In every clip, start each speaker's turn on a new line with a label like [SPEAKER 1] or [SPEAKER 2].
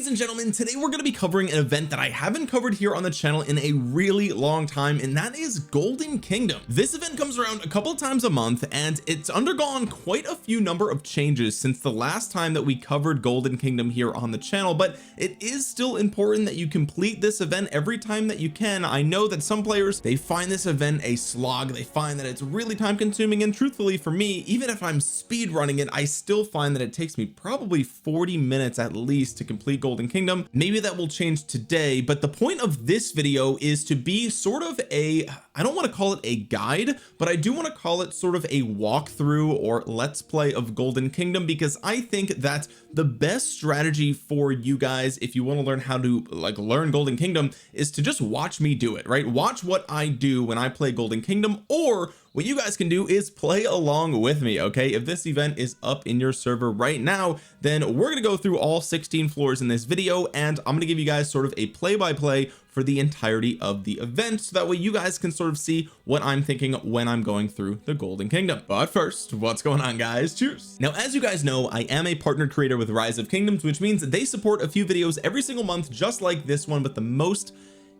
[SPEAKER 1] and gentlemen, today we're going to be covering an event that I haven't covered here on the channel in a really long time, and that is Golden Kingdom. This event comes around a couple of times a month, and it's undergone quite a few number of changes since the last time that we covered Golden Kingdom here on the channel, but it is still important that you complete this event every time that you can. I know that some players, they find this event a slog, they find that it's really time consuming, and truthfully for me, even if I'm speed running it, I still find that it takes me probably 40 minutes at least to complete Golden Kingdom. Maybe that will change today, but the point of this video is to be sort of a, I don't want to call it a guide, but I do want to call it sort of a walkthrough or let's play of Golden Kingdom, because I think that the best strategy for you guys, if you want to learn how to learn Golden Kingdom, is to just watch me do it, right? Watch what I do when I play Golden Kingdom, or what you guys can do is play along with me. Okay, if this event is up in your server right now, then we're going to go through all 16 floors in this video, and I'm going to give you guys sort of a play-by-play for the entirety of the event, so that way you guys can sort of see what I'm thinking when I'm going through the Golden Kingdom. But first, what's going on, guys? Cheers. Now, as you guys know, I am a partnered creator with Rise of Kingdoms, which means they support a few videos every single month just like this one, but the most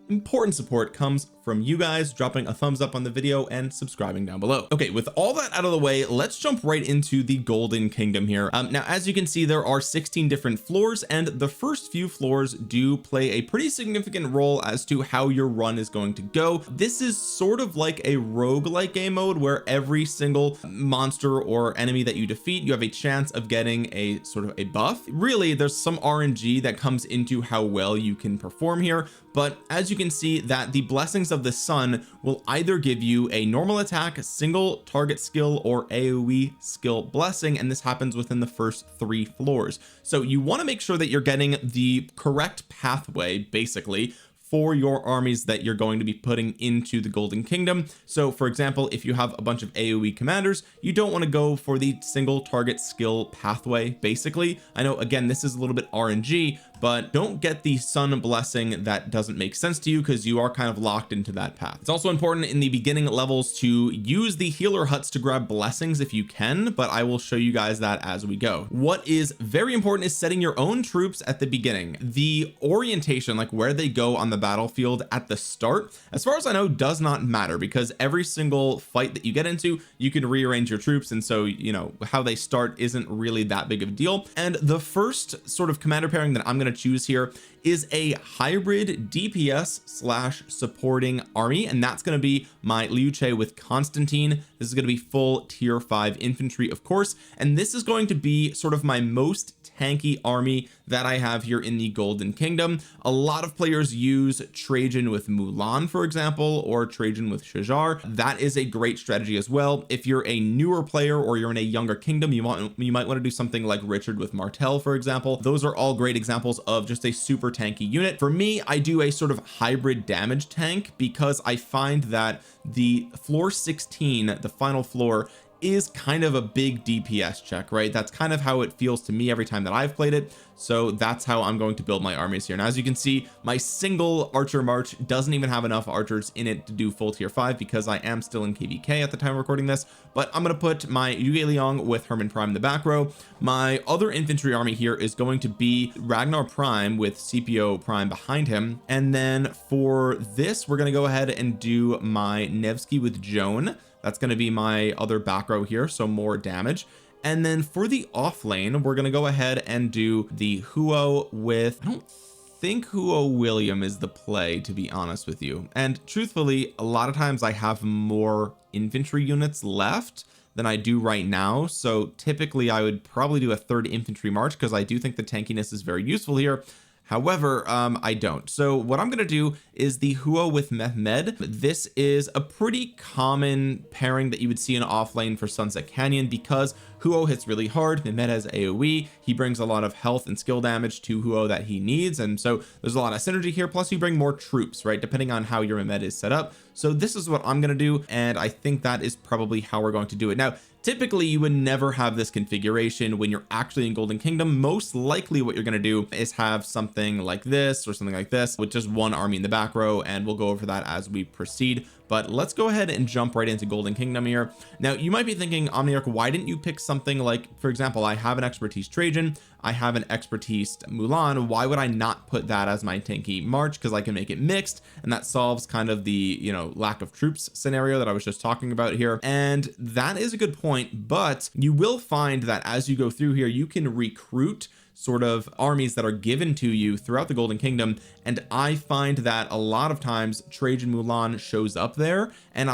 [SPEAKER 1] important support comes from you guys dropping a thumbs up on the video and subscribing down below. Okay, with all that out of the way, let's jump right into the Golden Kingdom here. Now, as you can see, there are 16 different floors, and the first few floors do play a pretty significant role as to how your run is going to go. This is sort of like a roguelike game mode where every single monster or enemy that you defeat, you have a chance of getting a sort of a buff. Really, there's some RNG that comes into how well you can perform here, but as you can see, that the blessings of the sun will either give you a normal attack, single target skill, or AoE skill blessing, and this happens within the first 3 floors. So you want to make sure that you're getting the correct pathway basically for your armies that you're going to be putting into the Golden Kingdom. So for example, if you have a bunch of AoE commanders, you don't want to go for the single target skill pathway. Basically, I know again this is a little bit RNG, but don't get the sun blessing that doesn't make sense to you, because you are kind of locked into that path. It's also important in the beginning levels to use the healer huts to grab blessings if you can, but I will show you guys that as we go. What is very important is setting your own troops at the beginning. The orientation, like where they go on the battlefield at the start, as far as I know, does not matter, because every single fight that you get into, you can rearrange your troops, and so you know how they start isn't really that big of a deal. And the first sort of commander pairing that I'm going to choose here is a hybrid DPS slash supporting army, and that's going to be my Liu Che with Constantine. This is going to be full tier 5 infantry, of course, and this is going to be sort of my most tanky army that I have here in the Golden Kingdom. A lot of players use Trajan with Mulan, for example, or Trajan with Shajar. That is a great strategy as well. If you're a newer player or you're in a younger kingdom, you might want to do something like Richard with Martel, for example. Those are all great examples of just a super tanky unit. For me, I do a sort of hybrid damage tank, because I find that the floor 16, the final floor, is kind of a big DPS check, right? That's kind of how it feels to me every time that I've played it. So that's how I'm going to build my armies here. Now, as you can see, my single archer march doesn't even have enough archers in it to do full tier 5, because I am still in KVK at the time of recording this, but I'm going to put my Yuge Liang with Herman Prime in the back row. My other infantry army here is going to be Ragnar Prime with CPO Prime behind him, and then for this we're going to go ahead and do my Nevsky with Joan. That's going to be my other back row here, so more damage. And then for the off lane, we're going to go ahead and do the Huo with, I don't think Huo William is the play, to be honest with you. And truthfully, a lot of times I have more infantry units left than I do right now, so typically I would probably do a 3rd infantry march, because I do think the tankiness is very useful here. However, I don't. So what I'm going to do is the Huo with Mehmed. This is a pretty common pairing that you would see in off lane for Sunset Canyon, because Huo hits really hard. Mehmed has AoE. He brings a lot of health and skill damage to Huo that he needs, and so there's a lot of synergy here. Plus you bring more troops, right, depending on how your Mehmed is set up. So this is what I'm going to do, and I think that is probably how we're going to do it. Now, typically you would never have this configuration when you're actually in Golden Kingdom. Most likely what you're going to do is have something like this or something like this with just one army in the back row, and we'll go over that as we proceed. but let's go ahead and jump right into Golden Kingdom here. Now you might be thinking, Omniarch, why didn't you pick something like, for example, I have an expertise Trajan, I have an expertise Mulan, why would I not put that as my tanky March? Because I can make it mixed, and that solves kind of the, you know, lack of troops scenario that I was just talking about here. And that is a good point, but you will find that as you go through here, you can recruit sort of armies that are given to you throughout the Golden Kingdom, and I find that a lot of times Trajan Mulan shows up there, and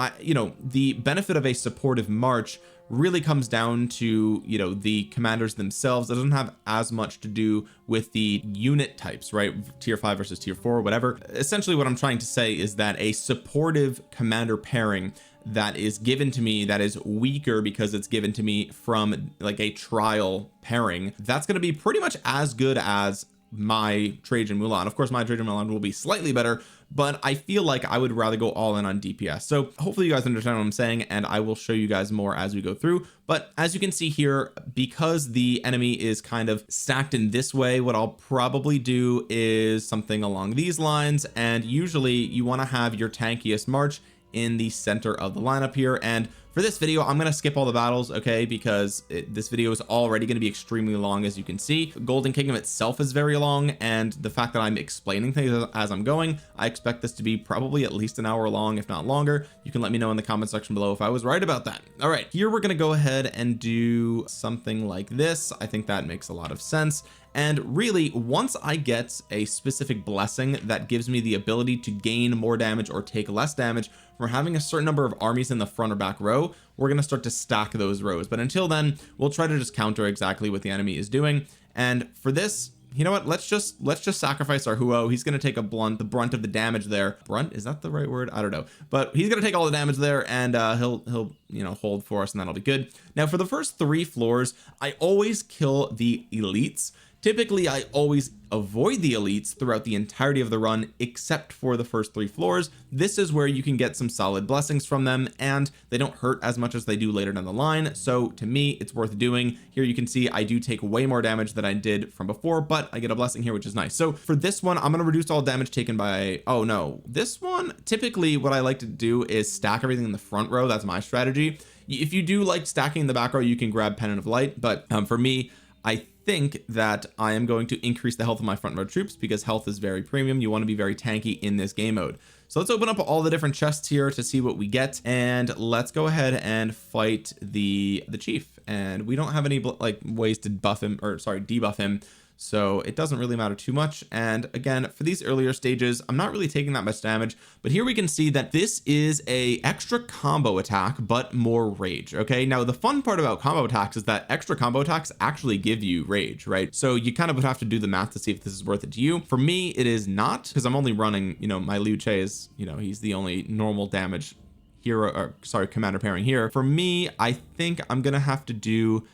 [SPEAKER 1] the benefit of a supportive march really comes down to, you know, the commanders themselves. It doesn't have as much to do with the unit types, right? Tier 5 versus tier 4, whatever. Essentially what I'm trying to say is that a supportive commander pairing that is given to me, that is weaker because it's given to me from like a trial pairing, that's going to be pretty much as good as my Trajan Mulan. Of course my Trajan Mulan will be slightly better, but I feel like I would rather go all in on DPS. So hopefully you guys understand what I'm saying, and I will show you guys more as we go through. But as you can see here, because the enemy is kind of stacked in this way, what I'll probably do is something along these lines, and usually you want to have your tankiest march in the center of the lineup here. And for this video I'm going to skip all the battles, okay, because this video is already going to be extremely long. As you can see, Golden Kingdom itself is very long, and the fact that I'm explaining things as I'm going, I expect this to be probably at least an hour long, if not longer. You can let me know in the comment section below if I was right about that. All right, here we're going to go ahead and do something like this. I think that makes a lot of sense. And really, once I get a specific blessing that gives me the ability to gain more damage or take less damage from having a certain number of armies in the front or back row, we're going to start to stack those rows. But until then, we'll try to just counter exactly what the enemy is doing. And for this, you know what, let's just sacrifice our Huo. He's going to take the brunt of the damage there. Brunt, is that the right word? I don't know, but he's going to take all the damage there, and he'll you know, hold for us, and that'll be good. Now for the first 3 floors, I always kill the elites. Typically I always avoid the elites throughout the entirety of the run, except for the first 3 floors. This is where you can get some solid blessings from them, and they don't hurt as much as they do later down the line. So to me, it's worth doing. Here you can see I do take way more damage than I did from before, but I get a blessing here, which is nice. So for this one, I'm going to reduce all damage taken by, oh no, this one, typically what I like to do is stack everything in the front row. That's my strategy. If you do like stacking in the back row, you can grab Pennant of Light, but for me, I think that I am going to increase the health of my front row troops, because health is very premium. You want to be very tanky in this game mode. So let's open up all the different chests here to see what we get, and let's go ahead and fight the chief. And we don't have any like ways to buff him, or sorry, debuff him, so it doesn't really matter too much. And again, for these earlier stages, I'm not really taking that much damage, but here we can see that this is a extra combo attack, but more rage. Okay, now the fun part about combo attacks is that extra combo attacks actually give you rage, right? So you kind of would have to do the math to see if this is worth it to you. For me, it is not, because I'm only running, you know, my Liu Che is, you know, he's the only normal damage hero, or sorry, commander pairing here. For me, I think I'm gonna have to do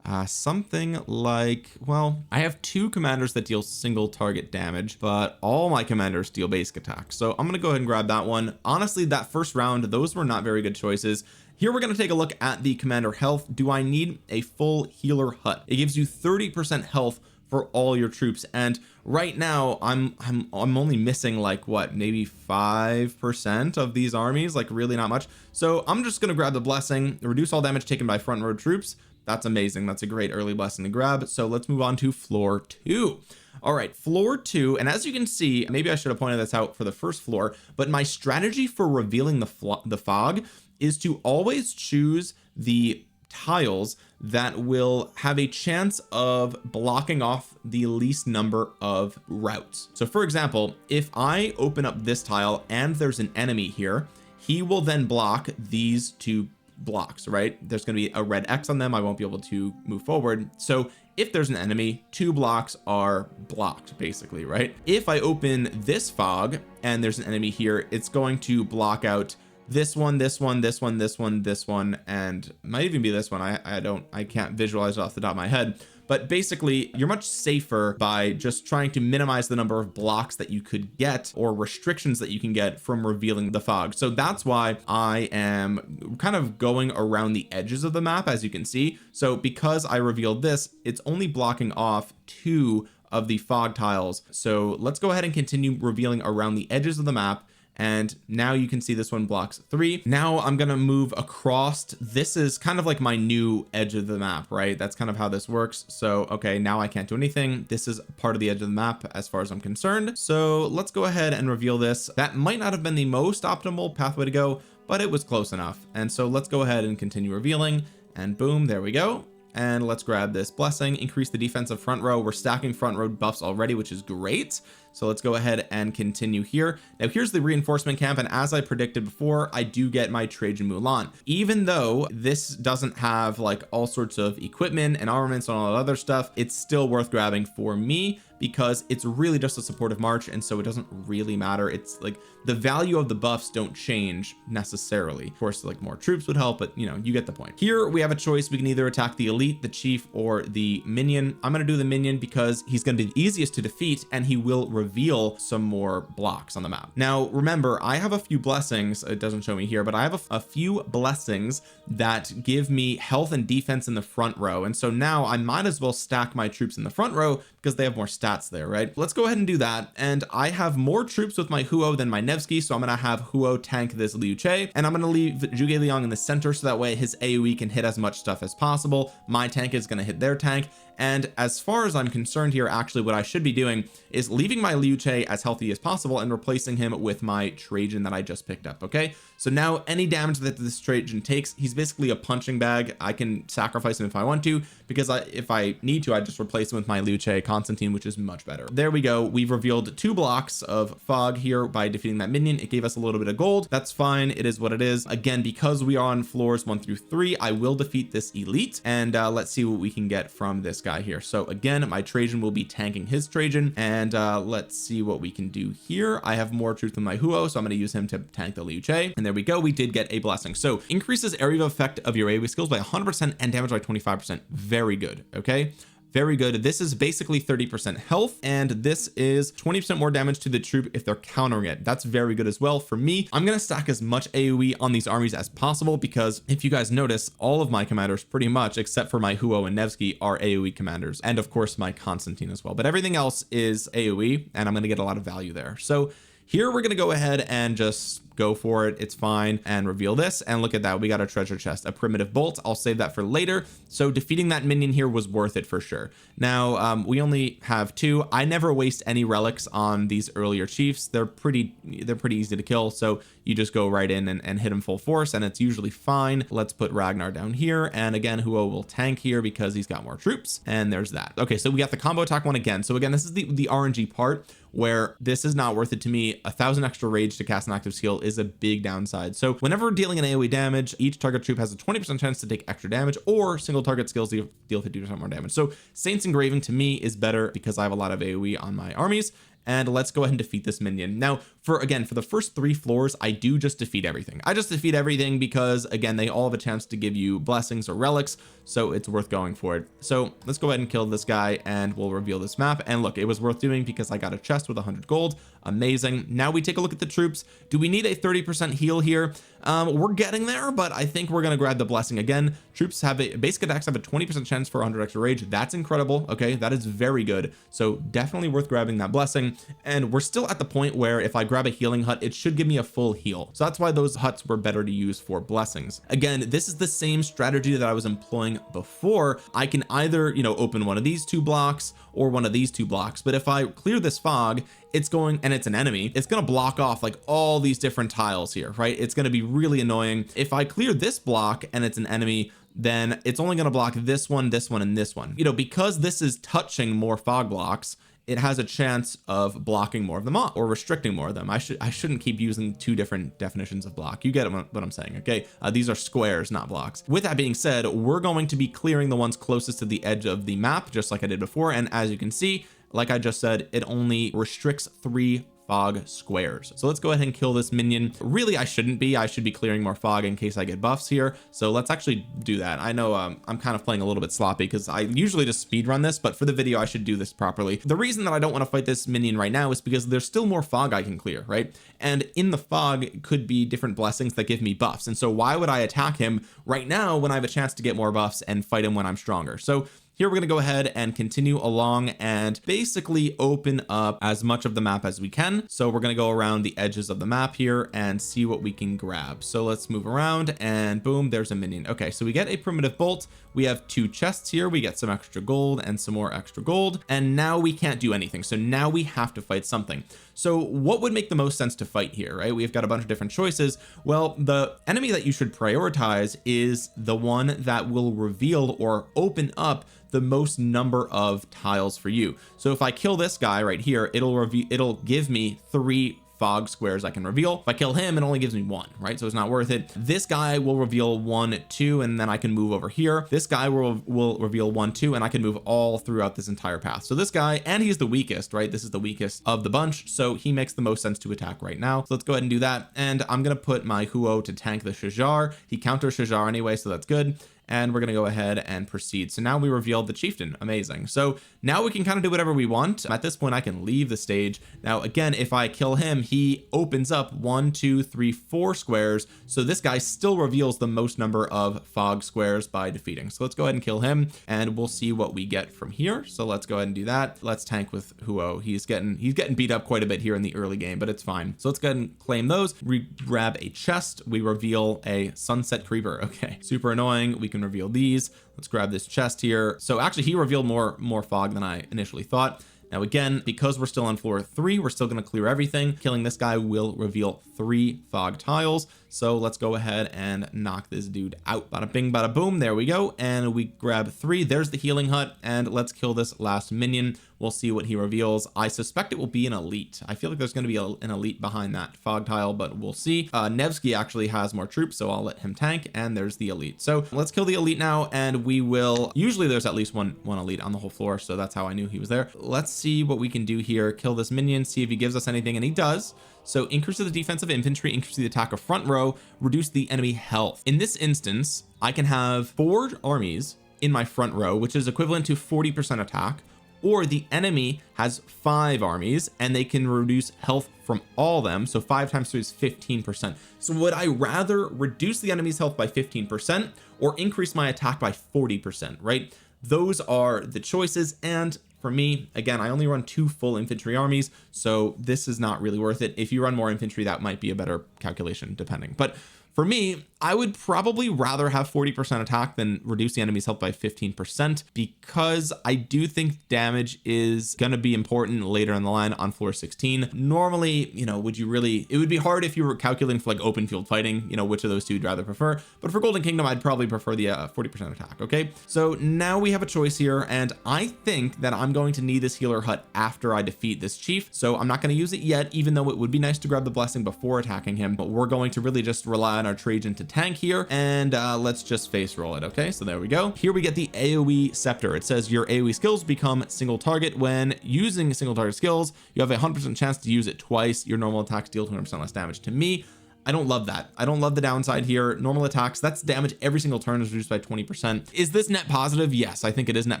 [SPEAKER 1] something like, well, I have 2 commanders that deal single target damage, but all my commanders deal basic attack, so I'm gonna go ahead and grab that one. Honestly, that first round, those were not very good choices. Here we're going to take a look at the commander health. Do I need a full healer hut? It gives you 30% health for all your troops, and right now I'm only missing like what, maybe 5% of these armies, like really not much. So I'm just going to grab the blessing, reduce all damage taken by front row troops. That's amazing. That's a great early blessing to grab. So let's move on to floor 2. All right, floor 2, and as you can see, maybe I should have pointed this out for the first floor, but my strategy for revealing the fog is to always choose the tiles that will have a chance of blocking off the least number of routes. So for example, if I open up this tile and there's an enemy here, he will then block these 2 blocks, right? There's going to be a red X on them. I won't be able to move forward. So if there's an enemy, 2 blocks are blocked basically, right? If I open this fog and there's an enemy here, it's going to block out this one, this one, this one, this one, this one, and might even be this one. I can't visualize it off the top of my head, but basically you're much safer by just trying to minimize the number of blocks that you could get, or restrictions that you can get from revealing the fog. So that's why I am kind of going around the edges of the map, as you can see. So because I revealed this, it's only blocking off 2 of the fog tiles. So let's go ahead and continue revealing around the edges of the map, and now you can see this one blocks 3. Now I'm gonna move across. This is kind of like my new edge of the map, right? That's kind of how this works. So okay, now I can't do anything. This is part of the edge of the map as far as I'm concerned. So let's go ahead and reveal this. That might not have been the most optimal pathway to go, but it was close enough. And so let's go ahead and continue revealing, and boom, there we go. And let's grab this blessing, increase the defensive front row. We're stacking front row buffs already, which is great. So let's go ahead and continue here. Now here's the reinforcement camp, and as I predicted before, I do get my Trajan Mulan. Even though this doesn't have like all sorts of equipment and armaments and all that other stuff, it's still worth grabbing for me because it's really just a supportive march, and so it doesn't really matter. It's like the value of the buffs don't change necessarily. Of course, like more troops would help, but you know, you get the point. Here we have a choice. We can either attack the elite, the chief, or the minion. I'm going to do the minion because he's going to be the easiest to defeat, and he will reveal some more blocks on the map. Now remember, I have a few blessings. It doesn't show me here, but I have a few blessings that give me health and defense in the front row, and so now I might as well stack my troops in the front row because they have more stats there, right? Let's go ahead and do that. And I have more troops with my Huo than my Nevsky, so I'm gonna have Huo tank this Liu Che, and I'm gonna leave Zhuge Liang in the center so that way his AoE can hit as much stuff as possible. My tank is gonna hit their tank, and as far as I'm concerned here, actually what I should be doing is leaving my Liu Che as healthy as possible and replacing him with my Trajan that I just picked up. Okay, so now any damage that this Trajan takes, he's basically a punching bag. I can sacrifice him if I want to, because if I need to, I just replace him with my Liu Che Constantine, which is much better. There we go. We've revealed 2 blocks of fog here by defeating that minion. It gave us a little bit of gold. That's fine. It is what it is. Again, because we are on floors 1 through 3, I will defeat this elite, and let's see what we can get from this guy here. So again, my Trajan will be tanking his Trajan, and let's see what we can do here. I have more truth than my Huo, so I'm going to use him to tank the Liu Che, and there we go. We did get a blessing. So increases area of effect of your AoE skills by 100% and damage by 25%. Very good. Okay, very good. This is basically 30% health, and this is 20% more damage to the troop if they're countering it. That's very good as well. For me, I'm going to stack as much AoE on these armies as possible, because if you guys notice, all of my commanders pretty much, except for my Huo and Nevsky, are AoE commanders, and of course my Constantine as well, but everything else is AoE, and I'm going to get a lot of value there. So here we're going to go ahead and just go for it. It's fine, and reveal this, and look at that. We got a treasure chest, a primitive bolt. I'll save that for later. So defeating that minion here was worth it for sure. Now we only have 2. I never waste any relics on these earlier chiefs. They're pretty easy to kill, so you just go right in and hit them full force, and it's usually fine. Let's put Ragnar down here, and again Huo will tank here because he's got more troops, and there's that. Okay, so we got the combo attack one again. So again, this is the RNG part where this is not worth it to me. 1,000 extra rage to cast an active skill is a big downside. So whenever dealing an AoE damage, each target troop has a 20% chance to take extra damage, or single target skills deal 50% more damage. So Saints Engraving to me is better because I have a lot of AoE on my armies. And let's go ahead and defeat this minion. Now for the first 3 floors, I do just defeat everything. I just defeat everything because again, they all have a chance to give you blessings or relics, so it's worth going for it. So let's go ahead and kill this guy, and we'll reveal this map. And look, it was worth doing because I got a chest with 100 gold. Amazing. Now we take a look at the troops. Do we need a 30% heal here? We're getting there, but I think we're going to grab the blessing again. Troops have a basic attacks have a 20% chance for 100 extra rage. That's incredible. Okay, that is very good. So definitely worth grabbing that blessing. And we're still at the point where if I grab a healing hut, it should give me a full heal. So that's why those huts were better to use for blessings. Again, this is the same strategy that I was employing before. I can either, you know, open one of these 2 blocks or one of these 2 blocks, but if I clear this fog, it's going, and it's an enemy, it's going to block off like all these different tiles here, right? It's going to be really annoying. If I clear this block and it's an enemy, then it's only going to block this one, and this one, you know, because this is touching more fog blocks. It has a chance of blocking more of them off or restricting more of them. I shouldn't keep using 2 different definitions of block. You get what I'm saying. Okay, these are squares, not blocks. With that being said, we're going to be clearing the ones closest to the edge of the map, just like I did before. And as you can see, like I just said, it only restricts 3 fog squares. So let's go ahead and kill this minion. Really, I should be clearing more fog in case I get buffs here. So let's actually do that. I know I'm kind of playing a little bit sloppy because I usually just speed run this, but for the video I should do this properly. The reason that I don't want to fight this minion right now is because there's still more fog I can clear, right? And in the fog could be different blessings that give me buffs, and so why would I attack him right now when I have a chance to get more buffs and fight him when I'm stronger? So here we're going to go ahead and continue along and basically open up as much of the map as we can. So we're going to go around the edges of the map here and see what we can grab. So let's move around and boom, there's a minion. Okay, so we get a primitive bolt. We have 2 chests here. We get some extra gold and some more extra gold, and now we can't do anything. So now we have to fight something. So what would make the most sense to fight here, right? We've got a bunch of different choices. Well, the enemy that you should prioritize is the one that will reveal or open up the most number of tiles for you. So if I kill this guy right here, it'll give me 3 fog squares I can reveal. If I kill him, it only gives me 1, right? So it's not worth it. This guy will reveal 1, 2, and then I can move over here. This guy will reveal 1, 2, and I can move all throughout this entire path. So this guy, and he's the weakest, right? This is the weakest of the bunch, so he makes the most sense to attack right now. So let's go ahead and do that. And I'm gonna put my Huo to tank the Shajar. He counters Shajar anyway, so that's good. And we're going to go ahead and proceed. So now we revealed the chieftain. Amazing. So now we can kind of do whatever we want. At this point, I can leave the stage. Now, again, if I kill him, he opens up 1, 2, 3, 4 squares. So this guy still reveals the most number of fog squares by defeating. So let's go ahead and kill him and we'll see what we get from here. So let's go ahead and do that. Let's tank with Huo. He's getting beat up quite a bit here in the early game, but it's fine. So let's go ahead and claim those. We grab a chest. We reveal a sunset creeper. Okay, super annoying. We can reveal these. Let's grab this chest here. So actually he revealed more fog than I initially thought. Now again, because we're still on floor 3, we're still going to clear everything. Killing this guy will reveal 3 fog tiles. So let's go ahead and knock this dude out. Bada bing, bada boom. There we go. And we grab 3. There's the healing hut. And let's kill this last minion. We'll see what he reveals. I suspect it will be an elite. I feel like there's going to be an elite behind that fog tile, but we'll see. Nevsky actually has more troops, so I'll let him tank. And there's the elite. So let's kill the elite now. And we will, usually there's at least one elite on the whole floor. So that's how I knew he was there. Let's see what we can do here. Kill this minion, see if he gives us anything. And he does. So increase the defense of infantry, increase the attack of front row, reduce the enemy health. In this instance, I can have 4 armies in my front row, which is equivalent to 40% attack, or the enemy has 5 armies and they can reduce health from all them. So 5 times 3 is 15%. So would I rather reduce the enemy's health by 15% or increase my attack by 40%, right? Those are the choices. And for me, again, I only run 2 full infantry armies, so this is not really worth it. If you run more infantry, that might be a better calculation depending. But for me, I would probably rather have 40% attack than reduce the enemy's health by 15%, because I do think damage is going to be important later in the line on floor 16. Normally, you know, it would be hard if you were calculating for like open field fighting, you know, which of those 2 you'd rather prefer. But for Golden Kingdom, I'd probably prefer the 40% attack. Okay, so now we have a choice here, and I think that I'm going to need this healer hut after I defeat this chief. So I'm not going to use it yet, even though it would be nice to grab the blessing before attacking him. But we're going to really just rely on our Trajan to tank here, and let's just face roll it. Okay, so there we go. Here we get the AoE scepter. It says your AoE skills become single target. When using single target skills, you have a 100% chance to use it twice. Your normal attacks deal 200% less damage. To me, I don't love that. I don't love the downside here. Normal attacks, that's damage every single turn is reduced by 20%. Is this net positive? Yes, I think it is net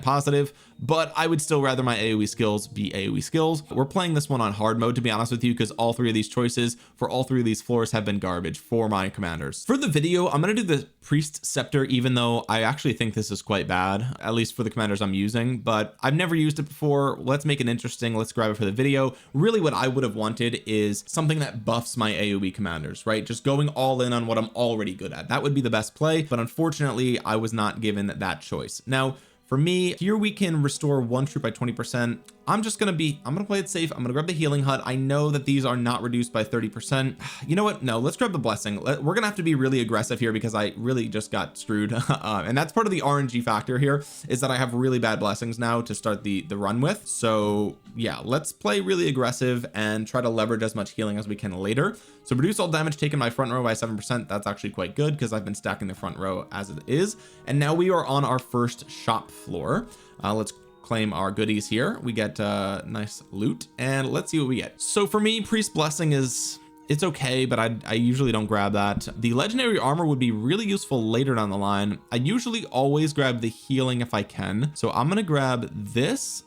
[SPEAKER 1] positive, but I would still rather my AoE skills be AoE skills. We're playing this one on hard mode, to be honest with you, because all 3 of these choices for all 3 of these floors have been garbage for my commanders. For the video, I'm going to do the priest scepter, even though I actually think this is quite bad, at least for the commanders I'm using, but I've never used it before. Let's make it interesting. Let's grab it for the video. Really what I would have wanted is something that buffs my AoE commanders, right? Just going all in on what I'm already good at. That would be the best play, but unfortunately I was not given that choice. Now for me here, we can restore 1 troop by 20%. I'm gonna play it safe. I'm gonna grab the healing hut. I know that these are not reduced by 30%. You know what? No, let's grab the blessing. We're gonna have to be really aggressive here because I really just got screwed. And that's part of the RNG factor here, is that I have really bad blessings now to start the run with. So yeah, let's play really aggressive and try to leverage as much healing as we can later. So reduce all damage taken by front row by 7%. That's actually quite good because I've been stacking the front row as it is. And now we are on our first shop floor. Let's claim our goodies here. We get nice loot, and let's see what we get. So for me, priest blessing it's okay, but I usually don't grab that. The legendary armor would be really useful later down the line. I usually always grab the healing if I can, so I'm gonna grab this,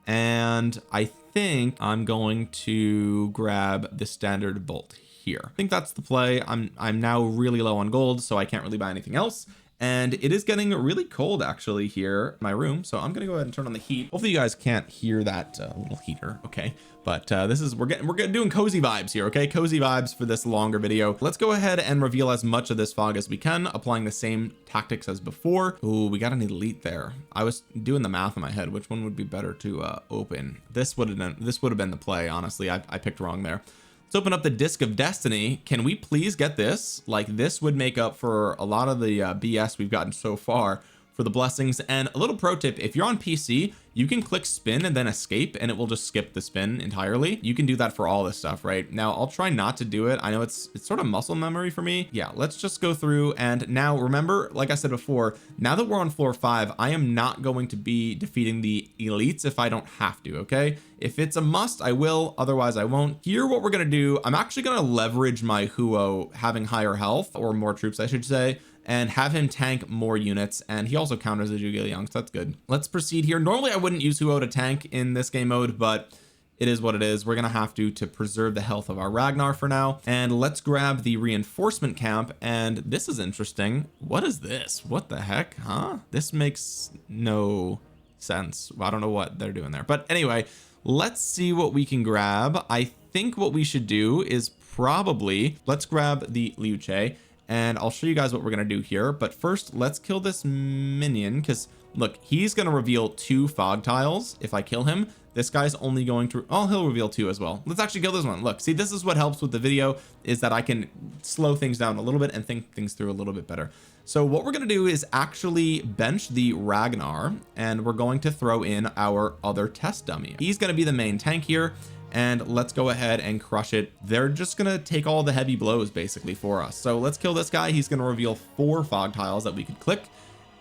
[SPEAKER 1] and I think I'm going to grab the standard bolt here. I think that's the play. I'm now really low on gold, so I can't really buy anything else. and it is getting really cold actually here in my room, so I'm gonna go ahead and turn on the heat. Hopefully you guys can't hear that little heater, okay? But this is we're doing cozy vibes here, okay? Cozy vibes for this longer video. Let's go ahead and reveal as much of this fog as we can, applying the same tactics as before. Ooh, we got an elite there. I was doing the math in my head, which one would be better to open. This would have been the play, honestly. I picked wrong there. Let's open up the Disc of Destiny. Can we please get this? Like, this would make up for a lot of the BS we've gotten so far for the blessings. And a little pro tip, if you're on PC, you can click spin and then escape, and it will just skip the spin entirely. You can do that for all this stuff right now. I'll try not to do it. I know it's sort of muscle memory for me. Yeah, let's just go through. And now remember, like I said before, now that we're on floor 5, I am not going to be defeating the elites if I don't have to. Okay, if it's a must, I will, otherwise I won't. Here, what we're gonna do, I'm actually gonna leverage my Huo having higher health, or more troops I should say, and have him tank more units, and he also counters the Zhuge Liang, so that's good. Let's proceed here. Normally I wouldn't use Huo to tank in this game mode, but it is what it is. We're gonna have to preserve the health of our Ragnar for now. And let's grab the reinforcement camp, and this is interesting. What is this? What the heck? Huh? This makes no sense. I don't know what they're doing there, but anyway, let's see what we can grab. I think what we should do is probably, let's grab the Liu Che, and I'll show you guys what we're gonna do here. But first, let's kill this minion, because look, he's gonna reveal 2 fog tiles. If I kill him, this guy's only going to, oh, he'll reveal 2 as well. Let's actually kill this one. Look, see, this is what helps with the video, is that I can slow things down a little bit and think things through a little bit better. So what we're gonna do is actually bench the Ragnar, and we're going to throw in our other test dummy. He's gonna be the main tank here, and let's go ahead and crush it. They're just gonna take all the heavy blows basically for us. So let's kill this guy. He's gonna reveal 4 fog tiles that we could click,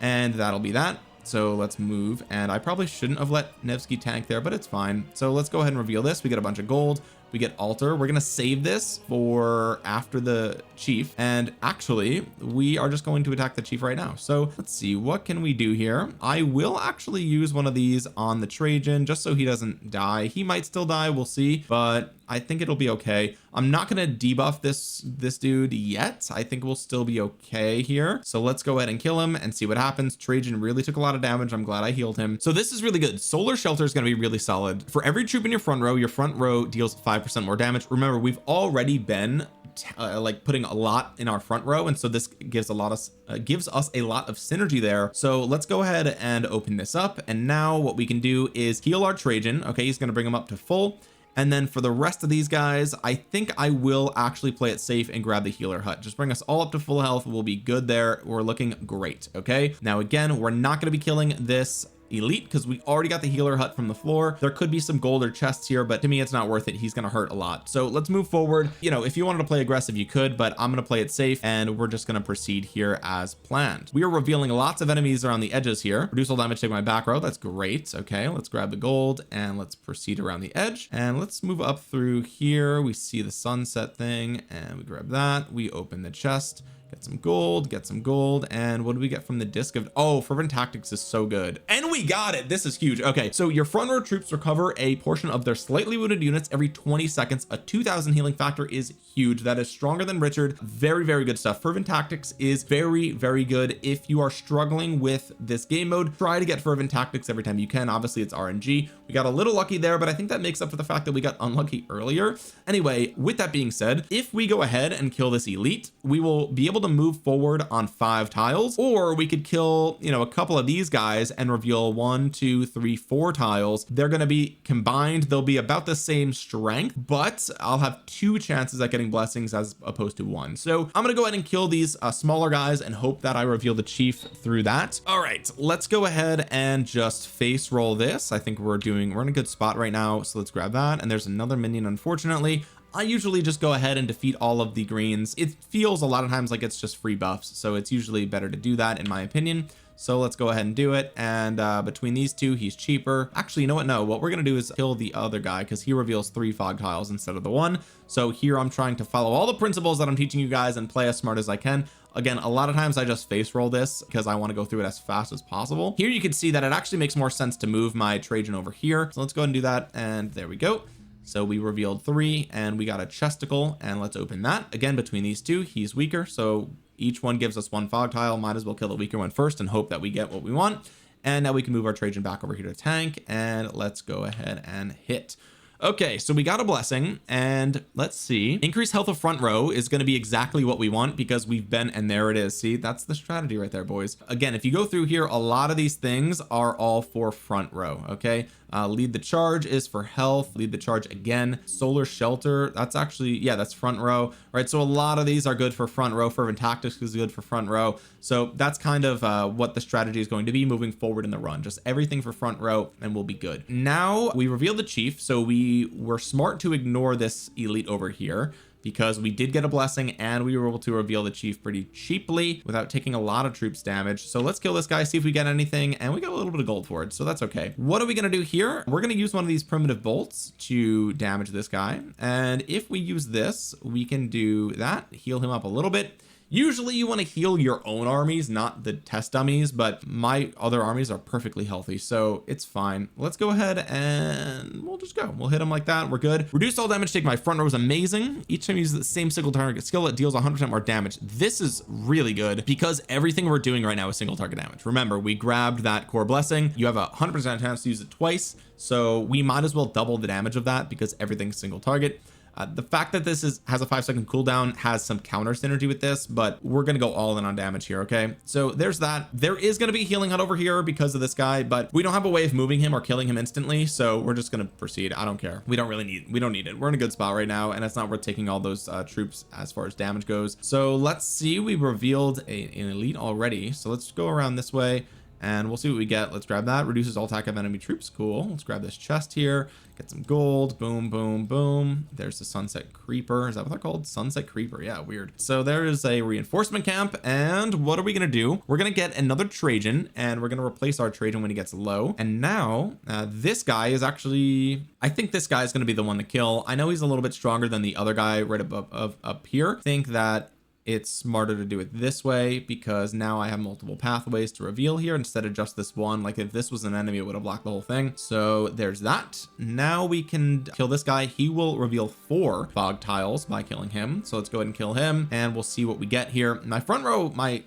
[SPEAKER 1] and that'll be that. So let's move, and I probably shouldn't have let Nevsky tank there, but it's fine. So let's go ahead and reveal this. We get a bunch of gold, we get altar. We're gonna save this for after the chief, and actually we are just going to attack the chief right now. So let's see, what can we do here? I will actually use one of these on the Trajan just so he doesn't die. He might still die, we'll see, but I think it'll be okay. I'm not gonna debuff this dude yet. I think we'll still be okay here. So let's go ahead and kill him and see what happens. Trajan really took a lot of damage. I'm glad I healed him. So this is really good. Solar Shelter is going to be really solid. For every troop in your front row deals 5% more damage. Remember, we've already been like putting a lot in our front row, and so this gives us a lot of synergy there. So let's go ahead and open this up, and now what we can do is heal our Trajan. Okay, he's going to bring him up to full. And then for the rest of these guys, I think I will actually play it safe and grab the healer hut. Just bring us all up to full health. We'll be good there. We're looking great. Okay, now again, we're not going to be killing this elite because we already got the healer hut from the floor. There could be some gold or chests here, but to me it's not worth it. He's going to hurt a lot. So let's move forward. You know, if you wanted to play aggressive, you could, but I'm going to play it safe, and we're just going to proceed here as planned. We are revealing lots of enemies around the edges here. Reduce all damage, take my back row. That's great. Okay, let's grab the gold and let's proceed around the edge, and let's move up through here. We see the sunset thing, and we grab that. We open the chest, get some gold. And what do we get from the disc of, oh, fervent tactics is so good, and we got it. This is huge. Okay, so your front row troops recover a portion of their slightly wounded units every 20 seconds. A 2000 healing factor is huge. That is stronger than Richard. Very good stuff. Fervent tactics is very good. If you are struggling with this game mode, try to get fervent tactics every time you can. Obviously it's RNG. We got a little lucky there, but I think that makes up for the fact that we got unlucky earlier. Anyway, with that being said, if we go ahead and kill this elite, we will be able to move forward on 5 tiles, or we could kill, you know, a couple of these guys and reveal 1 2 3 4 tiles. They're going to be combined, they'll be about the same strength, but I'll have 2 chances at getting blessings as opposed to 1. So I'm going to go ahead and kill these smaller guys and hope that I reveal the chief through that. All right, let's go ahead and just face roll this. I think we're in a good spot right now, so let's grab that. And there's another minion. Unfortunately, I usually just go ahead and defeat all of the greens. It feels a lot of times like it's just free buffs, so it's usually better to do that in my opinion. So let's go ahead and do it. And between these two, he's cheaper. Actually, you know what? No, what we're gonna do is kill the other guy because he reveals 3 fog tiles instead of the 1. So here I'm trying to follow all the principles that I'm teaching you guys and play as smart as I can. Again, a lot of times I just face roll this because I want to go through it as fast as possible. Here you can see that it actually makes more sense to move my Trajan over here. So let's go ahead and do that, and there we go. So we revealed 3, and we got a chesticle, and let's open that. Again, between these two, he's weaker, so each one gives us 1 fog tile. Might as well kill the weaker one first and hope that we get what we want. And now we can move our Trajan back over here to tank, and let's go ahead and hit. Okay, so we got a blessing, and let's see. Increase health of front row is going to be exactly what we want because we've been, and there it is. See, that's the strategy right there, boys. Again, if you go through here, a lot of these things are all for front row. Okay, lead the charge is for health. Lead the charge again. Solar shelter, that's actually, yeah, that's front row, right? So a lot of these are good for front row. Fervent tactics is good for front row. So that's kind of what the strategy is going to be moving forward in the run. Just everything for front row and we'll be good. Now we reveal the chief, so we were smart to ignore this elite over here because we did get a blessing and we were able to reveal the chief pretty cheaply without taking a lot of troops damage. So let's kill this guy, see if we get anything, and we got a little bit of gold for it, so that's okay. What are we going to do here? We're going to use one of these primitive bolts to damage this guy, and if we use this, we can do that, heal him up a little bit. Usually you want to heal your own armies, not the test dummies, but my other armies are perfectly healthy, so it's fine. Let's go ahead and we'll just go. We'll hit them like that. We're good. Reduced all damage taken by front row is amazing. Each time you use the same single target skill, it deals 100% more damage. This is really good because everything we're doing right now is single target damage. Remember, we grabbed that core blessing. You have a 100% chance to use it twice, so we might as well double the damage of that because everything's single target. The fact that this has a 5-second cooldown has some counter synergy with this, but we're going to go all in on damage here. Okay, so there's that. There is going to be a healing hut over here because of this guy, but we don't have a way of moving him or killing him instantly, so we're just going to proceed. I don't care. We don't need it. We're in a good spot right now, and it's not worth taking all those troops as far as damage goes. So let's see. We revealed an elite already, so let's go around this way and we'll see what we get. Let's grab that. Reduces all attack of enemy troops. Cool. Let's grab this chest here, get some gold. Boom, boom, boom. There's the sunset creeper. Is that what they're called? Sunset creeper. Yeah, weird. So there is a reinforcement camp, and what are we gonna do? We're gonna get another Trajan, and we're gonna replace our Trajan when he gets low. And now this guy is actually, I think this guy is gonna be the one to kill. I know he's a little bit stronger than the other guy right above up here. I think that it's smarter to do it this way because now I have multiple pathways to reveal here instead of just this one. Like if this was an enemy, it would have blocked the whole thing. So there's that. Now we can kill this guy. He will reveal 4 fog tiles by killing him. So let's go ahead and kill him and we'll see what we get here. My front row, my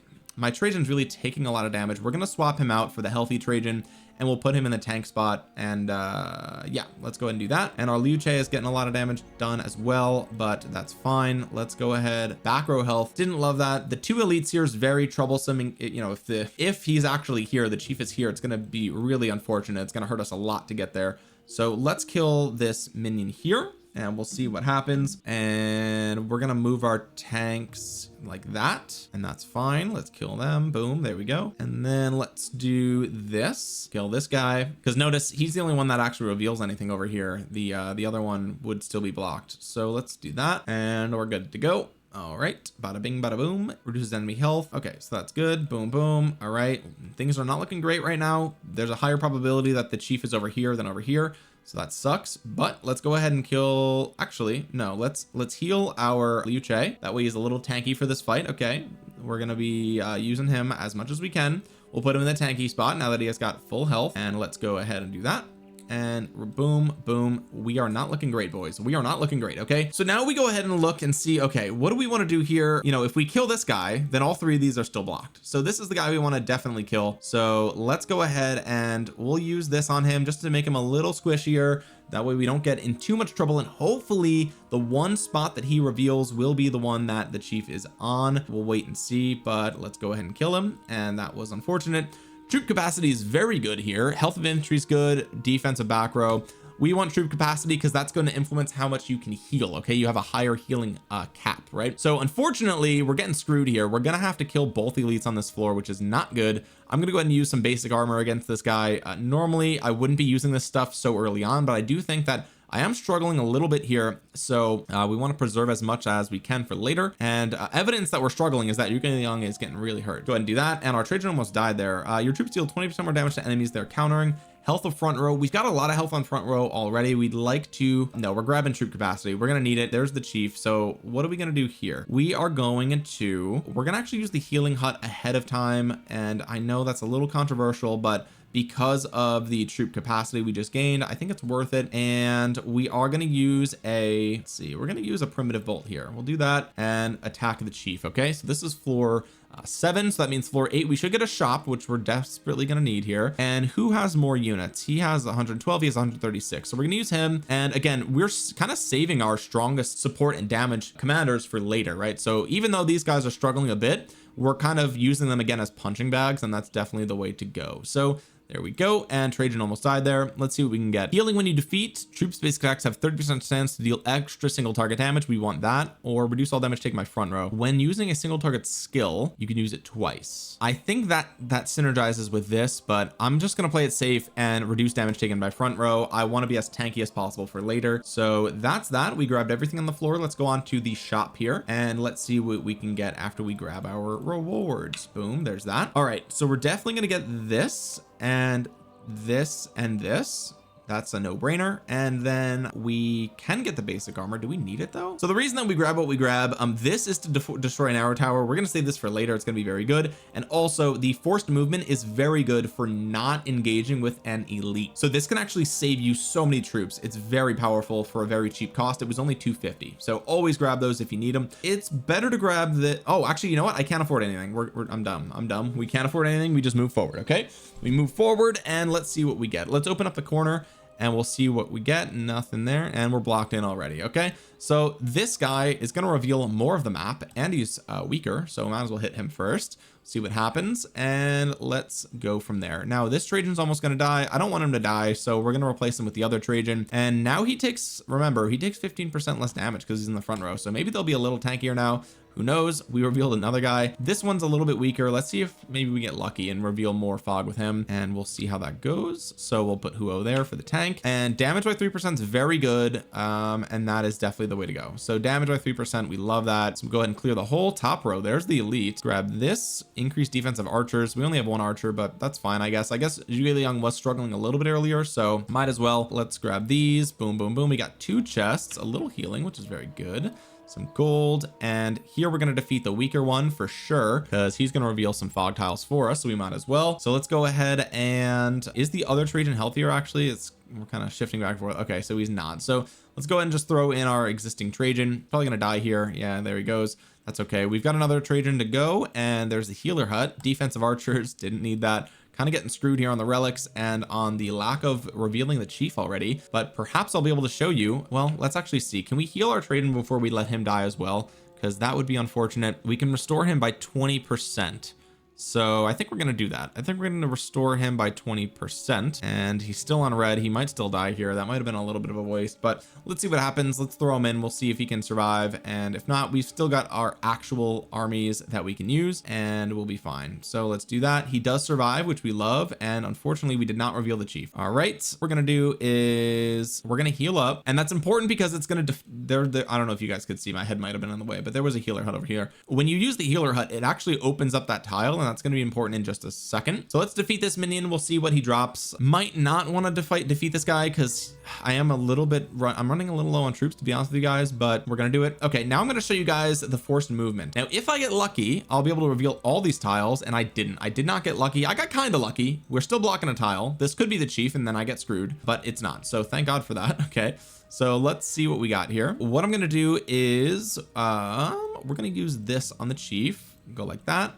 [SPEAKER 1] Trajan's really taking a lot of damage. We're going to swap him out for the healthy Trajan, and we'll put him in the tank spot. And yeah, let's go ahead and do that. And our Liu Che is getting a lot of damage done as well, but that's fine. Let's go ahead. Back row health, didn't love that. The 2 elites here is very troublesome. You know, if he's actually here, the chief is here, it's going to be really unfortunate. It's going to hurt us a lot to get there. So let's kill this minion here and we'll see what happens. And we're gonna move our tanks like that, and that's fine. Let's kill them. Boom, there we go. And then let's do this, kill this guy, because notice he's the only one that actually reveals anything over here. The other one would still be blocked. So let's do that and we're good to go. All right, bada bing bada boom. Reduces enemy health. Okay, so that's good. Boom boom. All right, things are not looking great right now. There's a higher probability that the chief is over here than over here, so that sucks. But let's go ahead and kill, actually no, let's heal our Liu Che. That way he's a little tanky for this fight. Okay, we're gonna be using him as much as we can. We'll put him in the tanky spot now that he has got full health, and let's go ahead and do that. And boom boom, we are not looking great, boys. We are not looking great. Okay, so now we go ahead and look and see, okay, what do we want to do here? You know, if we kill this guy, then all 3 of these are still blocked, so this is the guy we want to definitely kill. So let's go ahead and we'll use this on him just to make him a little squishier. That way we don't get in too much trouble, and hopefully the one spot that he reveals will be the one that the chief is on. We'll wait and see, but let's go ahead and kill him. And that was unfortunate. Troop capacity is very good here. Health of infantry is good. Defensive back row. We want troop capacity because that's going to influence how much you can heal. Okay, you have a higher healing cap, right? So unfortunately we're getting screwed here. We're gonna have to kill both elites on this floor, which is not good. I'm gonna go ahead and use some basic armor against this guy. Normally I wouldn't be using this stuff so early on, but I do think that I am struggling a little bit here, so we want to preserve as much as we can for later. And evidence that we're struggling is that Yukon Young is getting really hurt. Go ahead and do that. And our Trajan almost died there. Your troops deal 20% more damage to enemies they're countering. Health of front row, we've got a lot of health on front row already. We'd like to, no, we're grabbing troop capacity. We're gonna need it. There's the chief. So what are we gonna do here? We're gonna actually use the healing hut ahead of time, and I know that's a little controversial, but because of the troop capacity we just gained. I think it's worth it, and we are going to use let's see, we're going to use a primitive bolt here. We'll do that and attack the chief. Okay, so this is floor 7, so that means floor 8 we should get a shop, which we're desperately going to need here. And who has more units? He has 112, he has 136, so we're going to use him. And again, we're kind of saving our strongest support and damage commanders for later, right? So even though these guys are struggling a bit, we're kind of using them again as punching bags, and that's definitely the way to go. So there we go. And Trajan almost died there. Let's see what we can get. Healing when you defeat. Troops basic attacks have 30% chance to deal extra single target damage. We want that. Or reduce all damage taken by front row. When using a single target skill, you can use it twice. I think that synergizes with this, but I'm just going to play it safe and reduce damage taken by front row. I want to be as tanky as possible for later. So that's that. We grabbed everything on the floor. Let's go on to the shop here and let's see what we can get after we grab our rewards. Boom. There's that. All right. So we're definitely going to get this and this and this. That's a no-brainer. And then we can get the basic armor. Do we need it though? So the reason that we grab what we grab, this is to destroy an arrow tower. We're going to save this for later. It's going to be very good. And also the forced movement is very good for not engaging with an elite. So this can actually save you so many troops. It's very powerful for a very cheap cost. It was only 250. So always grab those if you need them. It's better to grab the, oh, actually, you know what? I can't afford anything. I'm dumb. We can't afford anything. We just move forward. Okay. We move forward and let's see what we get. Let's open up the corner and we'll see what we get. Nothing there, and we're blocked in already. Okay, so this guy is going to reveal more of the map, and he's weaker, so might as well hit him first, see what happens, and let's go from there. Now this Trajan's almost going to die. I don't want him to die, so we're going to replace him with the other Trajan. And now he takes, remember, he takes 15% less damage because he's in the front row, so maybe they'll be a little tankier now. Who knows? We revealed another guy. This one's a little bit weaker. Let's see if maybe we get lucky and reveal more fog with him, and we'll see how that goes. So we'll put Huo there for the tank, and damage by 3% is very good, and that is definitely the way to go. So damage by 3%, we love that. So we'll go ahead and clear the whole top row. There's the elite. Grab this, increase defensive archers. We only have one archer, but that's fine, I guess. Zhuge Liang was struggling a little bit earlier, so might as well. Let's grab these. Boom, boom, boom. We got 2 chests, a little healing, which is very good. Some gold, and here we're going to defeat the weaker one for sure because he's going to reveal some fog tiles for us, so we might as well. So let's go ahead, and is the other Trajan healthier? Actually, we're kind of shifting back and forth. Okay, so he's not. So let's go ahead and just throw in our existing Trajan. Probably going to die here. Yeah, there he goes. That's okay. We've got another Trajan to go, and there's the healer hut. Defensive archers, didn't need that. Kind of getting screwed here on the relics and on the lack of revealing the chief already, but perhaps I'll be able to show you. Well, let's actually see. Can we heal our Trajan before we let him die as well? Because that would be unfortunate. We can restore him by 20%. So I think we're going to do that. I think we're going to restore him by 20%, and he's still on red. He might still die here. That might have been a little bit of a waste, but let's see what happens. Let's throw him in. We'll see if he can survive. And if not, we've still got our actual armies that we can use and we'll be fine. So let's do that. He does survive, which we love. And unfortunately, we did not reveal the chief. All right. What we're going to do is we're going to heal up, and that's important because it's going to, I don't know if you guys could see, my head might've been in the way, but there was a healer hut over here. When you use the healer hut, it actually opens up that tile, and that's going to be important in just a second. So let's defeat this minion. We'll see what he drops. Might not want to defeat this guy because I am a little bit I'm running a little low on troops, to be honest with you guys, but we're gonna do it. Okay, now I'm going to show you guys the forced movement. Now if I get lucky, I'll be able to reveal all these tiles, and I did not get lucky. I got kind of lucky. We're still blocking a tile. This could be the chief, and then I get screwed, but it's not, so thank God for that. Okay, so let's see what we got here. What I'm going to do is we're going to use this on the chief. Go like that.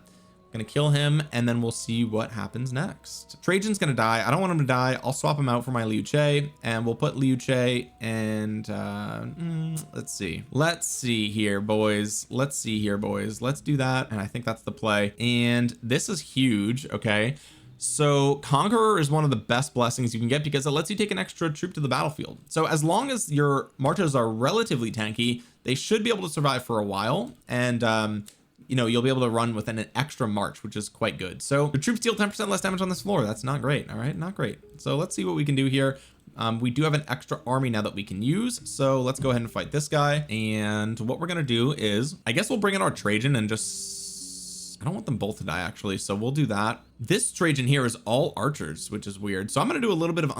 [SPEAKER 1] Gonna kill him, and then we'll see what happens next. Trajan's gonna die. I don't want him to die. I'll swap him out for my Liu Che, and we'll put Liu Che, and let's see here, boys. Let's do that, and I think that's the play. And this is huge. Okay, so Conqueror is one of the best blessings you can get because it lets you take an extra troop to the battlefield. So as long as your marches are relatively tanky, they should be able to survive for a while, and you know, you'll be able to run within an extra march, which is quite good. So the troops deal 10% less damage on this floor. That's not great. All right, not great. So let's see what we can do here. We do have an extra army now that we can use, so let's go ahead and fight this guy. And what we're gonna do is, I guess we'll bring in our Trajan and just, I don't want them both to die actually, so we'll do that. This Trajan here is all archers, which is weird, so I'm gonna do a little bit of a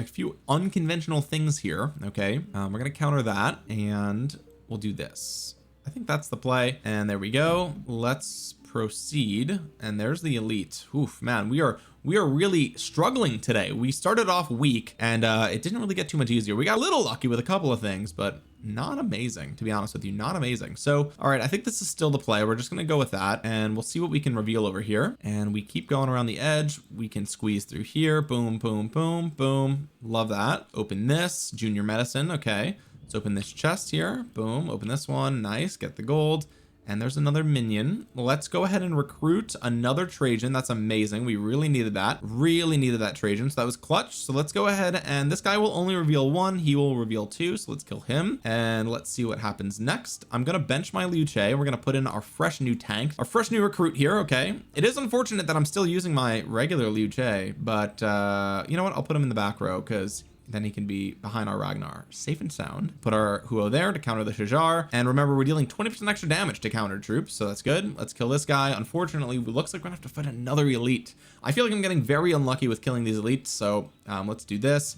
[SPEAKER 1] few unconventional things here. Okay, we're gonna counter that, and we'll do this. I think that's the play, and there we go. Let's proceed. And there's the elite. Oof, man, we are really struggling today. We started off weak and it didn't really get too much easier. We got a little lucky with a couple of things, but not amazing, to be honest with you. Not amazing. So all right, I think this is still the play. We're just going to go with that and we'll see what we can reveal over here. And we keep going around the edge. We can squeeze through here. Boom, boom, boom, boom. Love that. Open this junior medicine. Okay, let's open this chest here. Boom. Open this one. Nice. Get the gold. And there's another minion. Let's go ahead and recruit another Trajan. That's amazing. We really needed that. Really needed that Trajan. So that was clutch. So let's go ahead, and this guy will only reveal one. He will reveal two. So let's kill him. And let's see what happens next. I'm going to bench my Liu Che. We're going to put in our fresh new tank, our fresh new recruit here. Okay. It is unfortunate that I'm still using my regular Liu Che, but you know what? I'll put him in the back row because then he can be behind our Ragnar safe and sound. Put our Huo there to counter the Shajar, and remember, we're dealing 20% extra damage to counter troops, so that's good. Let's kill this guy. Unfortunately, it looks like we're gonna have to fight another elite. I feel like I'm getting very unlucky with killing these elites, so let's do this,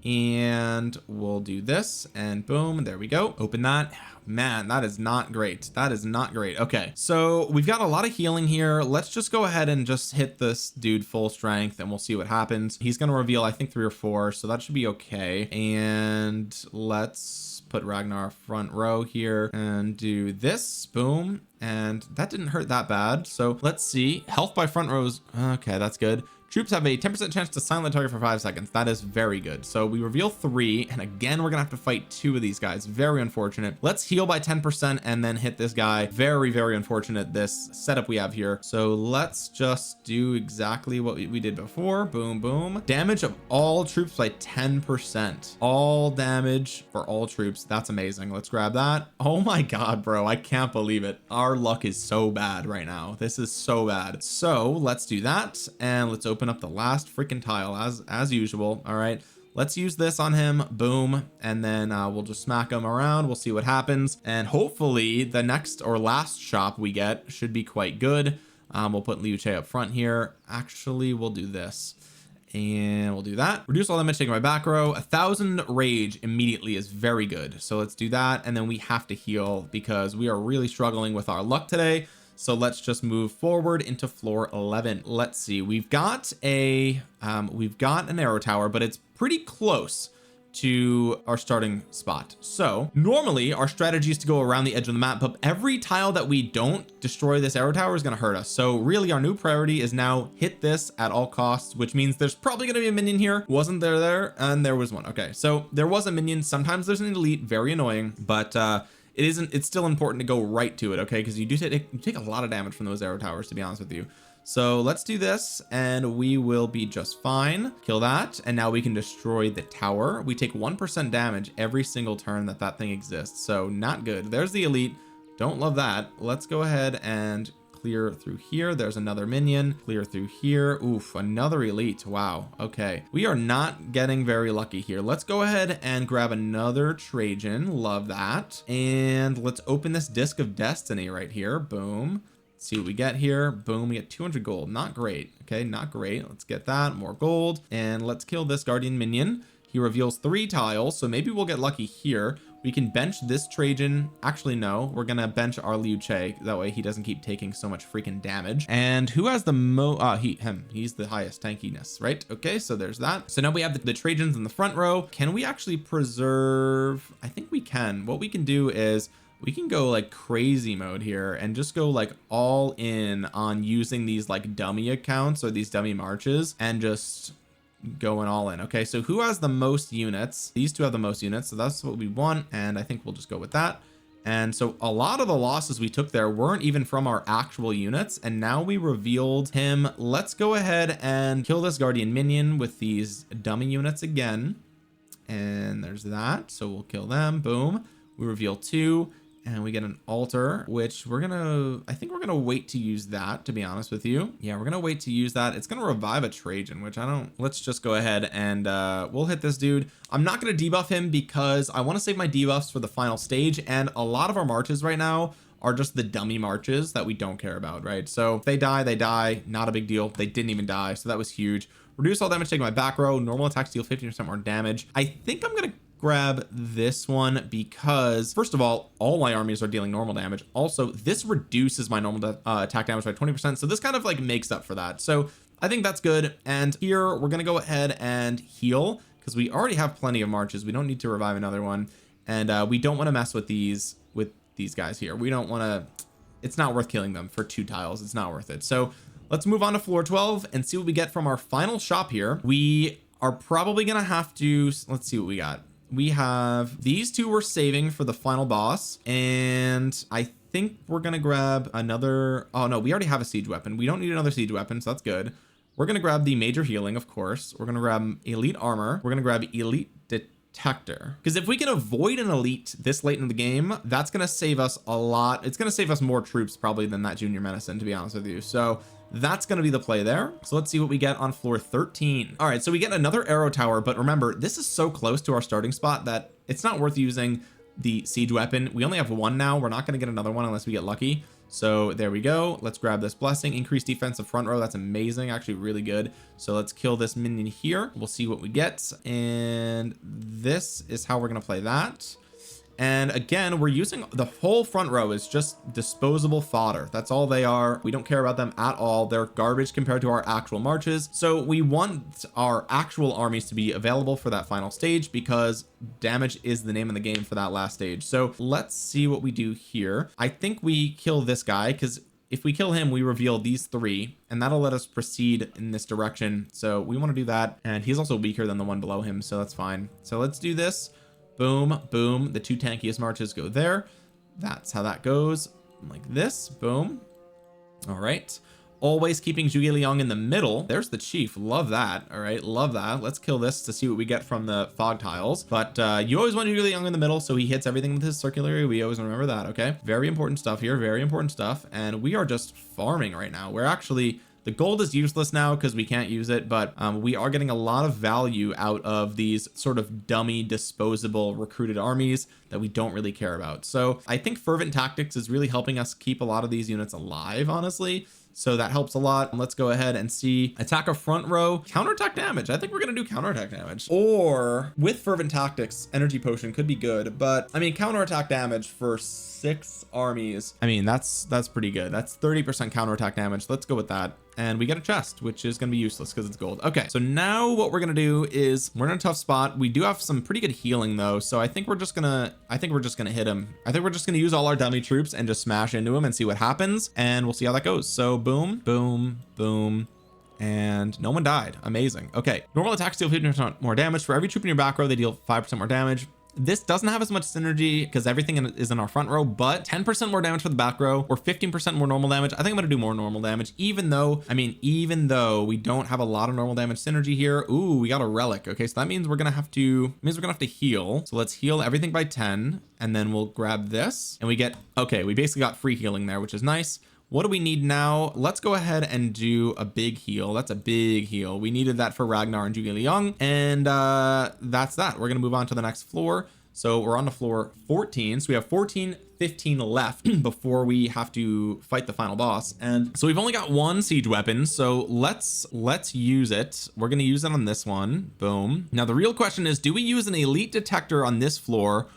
[SPEAKER 1] and we'll do this, and boom, there we go. Open that. Man, that is not great. That is not great. Okay, so we've got a lot of healing here. Let's just go ahead and just hit this dude full strength and we'll see what happens. He's going to reveal, I think, 3 or 4, so that should be okay. And let's put Ragnar front row here and do this. Boom. And that didn't hurt that bad. So let's see. Health by front rows. Okay, that's good. Troops have a 10% chance to silent the target for 5 seconds. That is very good. So we reveal 3, and again, we're gonna have to fight 2 of these guys. Very unfortunate. Let's heal by 10% and then hit this guy. Very, very unfortunate, this setup we have here. So let's just do exactly what we did before. Boom, boom. Damage of all troops by 10%. All damage for all troops. That's amazing. Let's grab that. Oh my God, bro. I can't believe it. Our luck is so bad right now. This is so bad. So let's do that, and let's open up the last freaking tile as usual. All right, let's use this on him. Boom. And then we'll just smack him around. We'll see what happens, and hopefully the next or last shop we get should be quite good. We'll put Liu Che up front here. Actually, we'll do this, and we'll do that. Reduce all damage taken by back row. 1,000 rage immediately is very good, so let's do that. And then we have to heal because we are really struggling with our luck today. So let's just move forward into floor 11. Let's see. We've got an arrow tower, but it's pretty close to our starting spot. So normally our strategy is to go around the edge of the map, but every tile that we don't destroy this arrow tower is going to hurt us. So really our new priority is now hit this at all costs, which means there's probably going to be a minion here. Wasn't there? And there was one. Okay, so there was a minion. Sometimes there's an elite, very annoying, but it's still important to go right to it. Okay, because you take a lot of damage from those arrow towers, to be honest with you. So let's do this and we will be just fine. Kill that, and now we can destroy the tower. We take 1% damage every single turn that thing exists, so not good. There's the elite. Don't love that. Let's go ahead and clear through here. There's another minion. Clear through here. Oof, another elite. Wow. Okay, we are not getting very lucky here. Let's go ahead and grab another Trajan. Love that. And let's open this disc of destiny right here. Boom. Let's see what we get here. Boom, we get 200 gold. Not great. Okay, not great. Let's get that. More gold. And let's kill this guardian minion. He reveals 3 tiles, so maybe we'll get lucky here. We can bench this Trajan. Actually, no, we're gonna bench our Liu Che. That way he doesn't keep taking so much freaking damage. And who has the he's the highest tankiness, right? Okay, so there's that. So now we have the Trajans in the front row. Can we actually preserve? I think we can. What we can do is we can go like crazy mode here and just go like all in on using these like dummy accounts or these dummy marches and just going all in. Okay, so who has the most units? These two have the most units, so that's what we want, and I think we'll just go with that. And so a lot of the losses we took there weren't even from our actual units, and now we revealed him. Let's go ahead and kill this guardian minion with these dummy units again, and there's that. So we'll kill them. Boom. We reveal 2, and we get an altar, which I think we're gonna wait to use that, to be honest with you. Yeah, we're gonna wait to use that. It's gonna revive a Trajan, which let's just go ahead and we'll hit this dude. I'm not gonna debuff him because I want to save my debuffs for the final stage, and a lot of our marches right now are just the dummy marches that we don't care about, right? So if they die, not a big deal. They didn't even die, so that was huge. Reduce all damage taken by back row. Normal attacks deal 15% more damage. I think I'm gonna grab this one because first of all my armies are dealing normal damage. Also, this reduces my normal attack damage by 20%, so this kind of like makes up for that. So I think that's good. And here we're gonna go ahead and heal because we already have plenty of marches. We don't need to revive another one, and we don't want to mess with these guys here. We don't want to, it's not worth killing them for 2 tiles. It's not worth it. So let's move on to floor 12 and see what we get from our final shop here. We are probably gonna have to, let's see what we got. We have these 2 we're saving for the final boss, and I think we're gonna grab another, oh no, we already have a siege weapon. We don't need another siege weapon, so that's good. We're gonna grab the major healing, of course. We're gonna grab elite armor. We're gonna grab elite detector, because if we can avoid an elite this late in the game, that's gonna save us a lot. It's gonna save us more troops probably than that junior medicine, to be honest with you. So that's going to be the play there. So let's see what we get on floor 13. All right, so we get another arrow tower, but remember, this is so close to our starting spot that it's not worth using the siege weapon. We only have 1 now. We're not going to get another one unless we get lucky. So there we go. Let's grab this blessing. Increase defensive front row. That's amazing, actually really good. So let's kill this minion here. We'll see what we get, and this is how we're going to play that. And again, we're using the whole front row is just disposable fodder. That's all they are. We don't care about them at all. They're garbage compared to our actual marches. So we want our actual armies to be available for that final stage, because damage is the name of the game for that last stage. So let's see what we do here. I think we kill this guy, because if we kill him, we reveal these 3, and that'll let us proceed in this direction. So we want to do that. And he's also weaker than the one below him, so that's fine. So let's do this. Boom, boom. The 2 tankiest marches go there. That's how that goes, like this. Boom. All right, always keeping Zhuge Liang in the middle. There's the chief. Love that. All right, love that. Let's kill this to see what we get from the fog tiles. But you always want Zhuge Liang in the middle, so he hits everything with his circular. We always remember that. Okay, very important stuff here, very important stuff. And we are just farming right now. We're actually, the gold is useless now because we can't use it, but we are getting a lot of value out of these sort of dummy disposable recruited armies that we don't really care about. So I think fervent tactics is really helping us keep a lot of these units alive, honestly. So that helps a lot. Let's go ahead and see attack of front row, counterattack damage. I think we're gonna do counterattack damage, or with fervent tactics, energy potion could be good, but I mean, counterattack damage for 6 armies, I mean, that's pretty good. That's 30% counterattack damage. Let's go with that. And we get a chest, which is going to be useless because it's gold. Okay, so now what we're going to do is we're in a tough spot. We do have some pretty good healing though, so I think we're just gonna hit him. I think we're just gonna use all our dummy troops and just smash into him and see what happens, and we'll see how that goes. So boom, boom, boom, and no one died. Amazing. Okay, normal attacks deal 15% more damage. For every troop in your back row, they deal 5% more damage. This doesn't have as much synergy because everything is in our front row, but 10% more damage for the back row, or 15% more normal damage. I think I'm gonna do more normal damage, even though we don't have a lot of normal damage synergy here. Ooh, we got a relic. Okay, so that means we're gonna have to heal. So let's heal everything by 10, and then we'll grab this, and we get, okay, we basically got free healing there, which is nice. What do we need now? Let's go ahead and do a big heal. That's a big heal. We needed that for Ragnar and Zhuge Liang, and that's that. We're gonna move on to the next floor. So we're on to floor 14. So we have 15 left before we have to fight the final boss. And so we've only got 1 siege weapon, so let's use it. We're gonna use it on this one. Boom. Now the real question is, do we use an elite detector on this floor,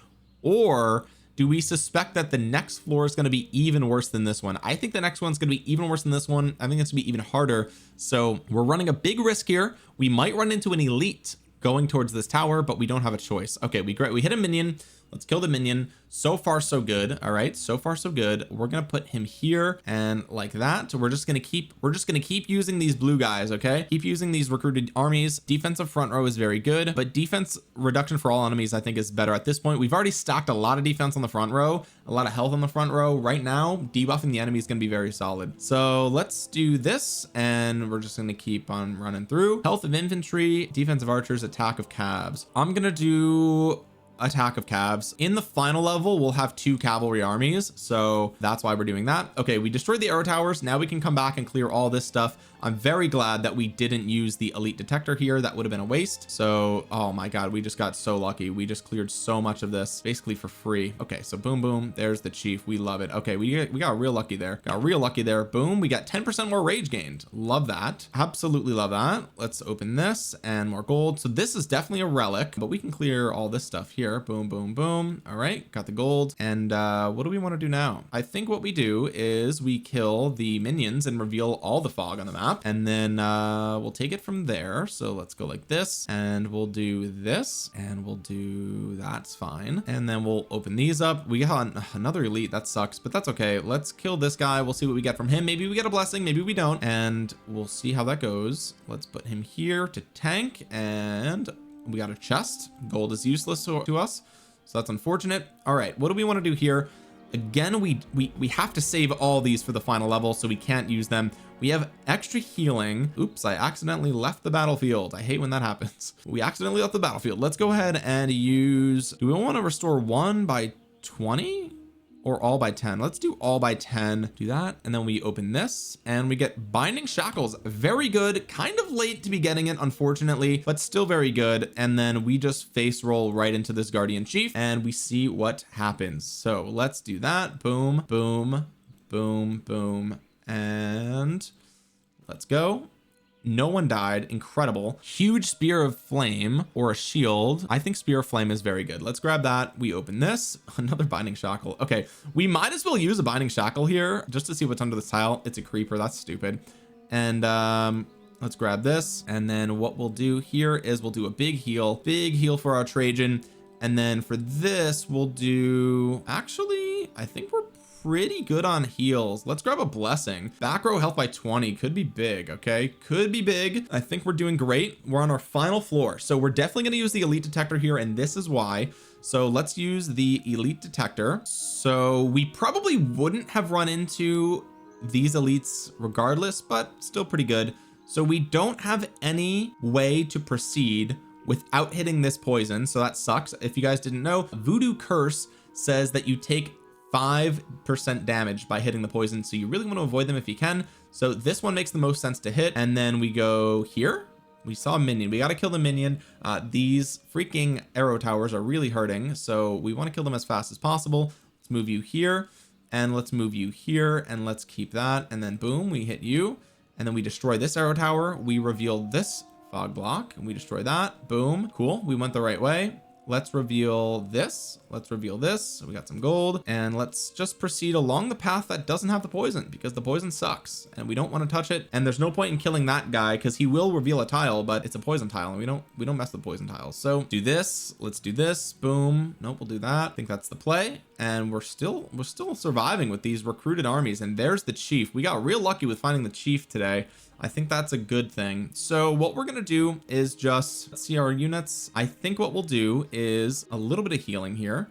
[SPEAKER 1] or do we suspect that the next floor is going to be even worse than this one? I think the next one's going to be even worse than this one. I think it's going to be even harder. So we're running a big risk here. We might run into an elite going towards this tower, but we don't have a choice. Okay, we hit a minion. Let's kill the minion. So far so good. All right, so far so good. We're gonna put him here, and like that, we're just gonna keep using these blue guys. Okay, keep using these recruited armies. Defensive front row is very good, but defense reduction for all enemies I think is better at this point. We've already stacked a lot of defense on the front row, a lot of health on the front row. Right now, debuffing the enemy is gonna be very solid. So let's do this, and we're just gonna keep on running through. Health of infantry, defensive archers, attack of cabs. I'm gonna do attack of calves. In the final level we'll have 2 cavalry armies, so that's why we're doing that. Okay, we destroyed the arrow towers. Now we can come back and clear all this stuff. I'm very glad that we didn't use the elite detector here. That would have been a waste. So oh my god, we just got so lucky. We just cleared so much of this basically for free. Okay, so boom boom, there's the chief. We love it. Okay, we got real lucky there. Got real lucky there. Boom, we got 10% more rage gained. Love that. Absolutely love that. Let's open this and more gold. So this is definitely a relic, but we can clear all this stuff here. Boom boom boom. All right, got the gold. And what do we want to do now? I think what we do is we kill the minions and reveal all the fog on the map, and then we'll take it from there. So let's go like this, and we'll do this, and we'll do that's fine, and then we'll open these up. We got another elite. That sucks, but that's okay. Let's kill this guy. We'll see what we get from him. Maybe we get a blessing, maybe we don't, and we'll see how that goes. Let's put him here to tank, and we got a chest. Gold is useless to us, so that's unfortunate. All right, what do we want to do here? Again, we have to save all these for the final level, so we can't use them. We have extra healing. Oops, I accidentally left the battlefield. I hate when that happens. We accidentally left the battlefield. Let's go ahead and use, do we want to restore 1 by 20 or all by 10? Let's do all by 10. Do that, and then we open this and we get binding shackles. Very good. Kind of late to be getting it, unfortunately, but still very good. And then we just face roll right into this guardian chief and we see what happens. So let's do that. Boom boom boom boom, and let's go. No one died. Incredible. Huge spear of flame or a shield. I think spear of flame is very good. Let's grab that. We open this. Another binding shackle. Okay, we might as well use a binding shackle here just to see what's under the tile. It's a creeper. That's stupid. And let's grab this, and then what we'll do here is we'll do a big heal for our Trajan. And then for this we'll do, actually I think we're pretty good on heals. Let's grab a blessing. Back row health by 20 could be big. Okay, could be big. I think we're doing great. We're on our final floor, so we're definitely going to use the elite detector here, and this is why. So let's use the elite detector. So we probably wouldn't have run into these elites regardless, but still pretty good. So we don't have any way to proceed without hitting this poison, so that sucks. If you guys didn't know, Voodoo Curse says that you take 5% damage by hitting the poison, so you really want to avoid them if you can. So this one makes the most sense to hit. And then we go here. We saw a minion. We got to kill the minion. These freaking arrow towers are really hurting, so we want to kill them as fast as possible. Let's move you here, and let's move you here, and let's keep that. And then boom, we hit you, and then we destroy this arrow tower. We reveal this fog block, and we destroy that. Boom, cool, we went the right way. Let's reveal this. Let's reveal this. So we got some gold, and let's just proceed along the path that doesn't have the poison, because the poison sucks and we don't want to touch it. And there's no point in killing that guy because he will reveal a tile, but it's a poison tile, and we don't mess with poison tiles. So do this. Let's do this. Boom. Nope, we'll do that. I think that's the play. And we're still surviving with these recruited armies. And there's the chief. We got real lucky with finding the chief today. I think that's a good thing. So what we're going to do is just see our units. I think what we'll do is a little bit of healing here.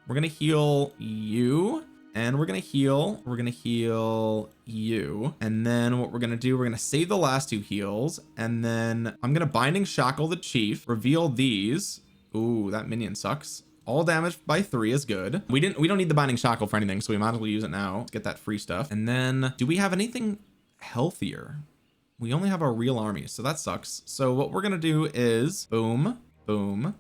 [SPEAKER 1] We're going to heal you, and we're going to heal you. And then what we're going to do, we're going to save the last 2 heals. And then I'm going to binding shackle the chief, reveal these. Ooh, that minion sucks. All damage by 3 is good. We don't need the binding shackle for anything, so we might as well use it now. Let's get that free stuff. And then do we have anything healthier? We only have our real army, so that sucks. So what we're gonna do is boom boom,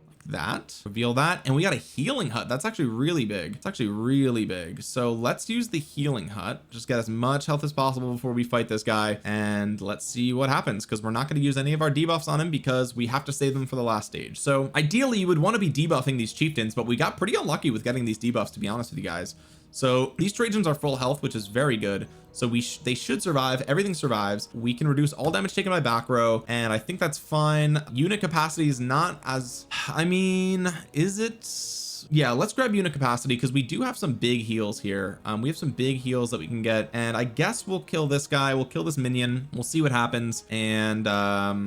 [SPEAKER 1] like that, reveal that, and we got a healing hut. That's actually really big. It's actually really big. So let's use the healing hut, just get as much health as possible before we fight this guy, and let's see what happens, because we're not going to use any of our debuffs on him because we have to save them for the last stage. So ideally you would want to be debuffing these chieftains, but we got pretty unlucky with getting these debuffs, to be honest with you guys. So these Trojans are full health, which is very good. So they should survive. Everything survives. We can reduce all damage taken by back row, and I think that's fine. Unit capacity is not as, I mean, is it? Yeah, let's grab unit capacity because we do have some big heals here. We have some big heals that we can get, and I guess we'll kill this guy. We'll kill this minion. We'll see what happens, and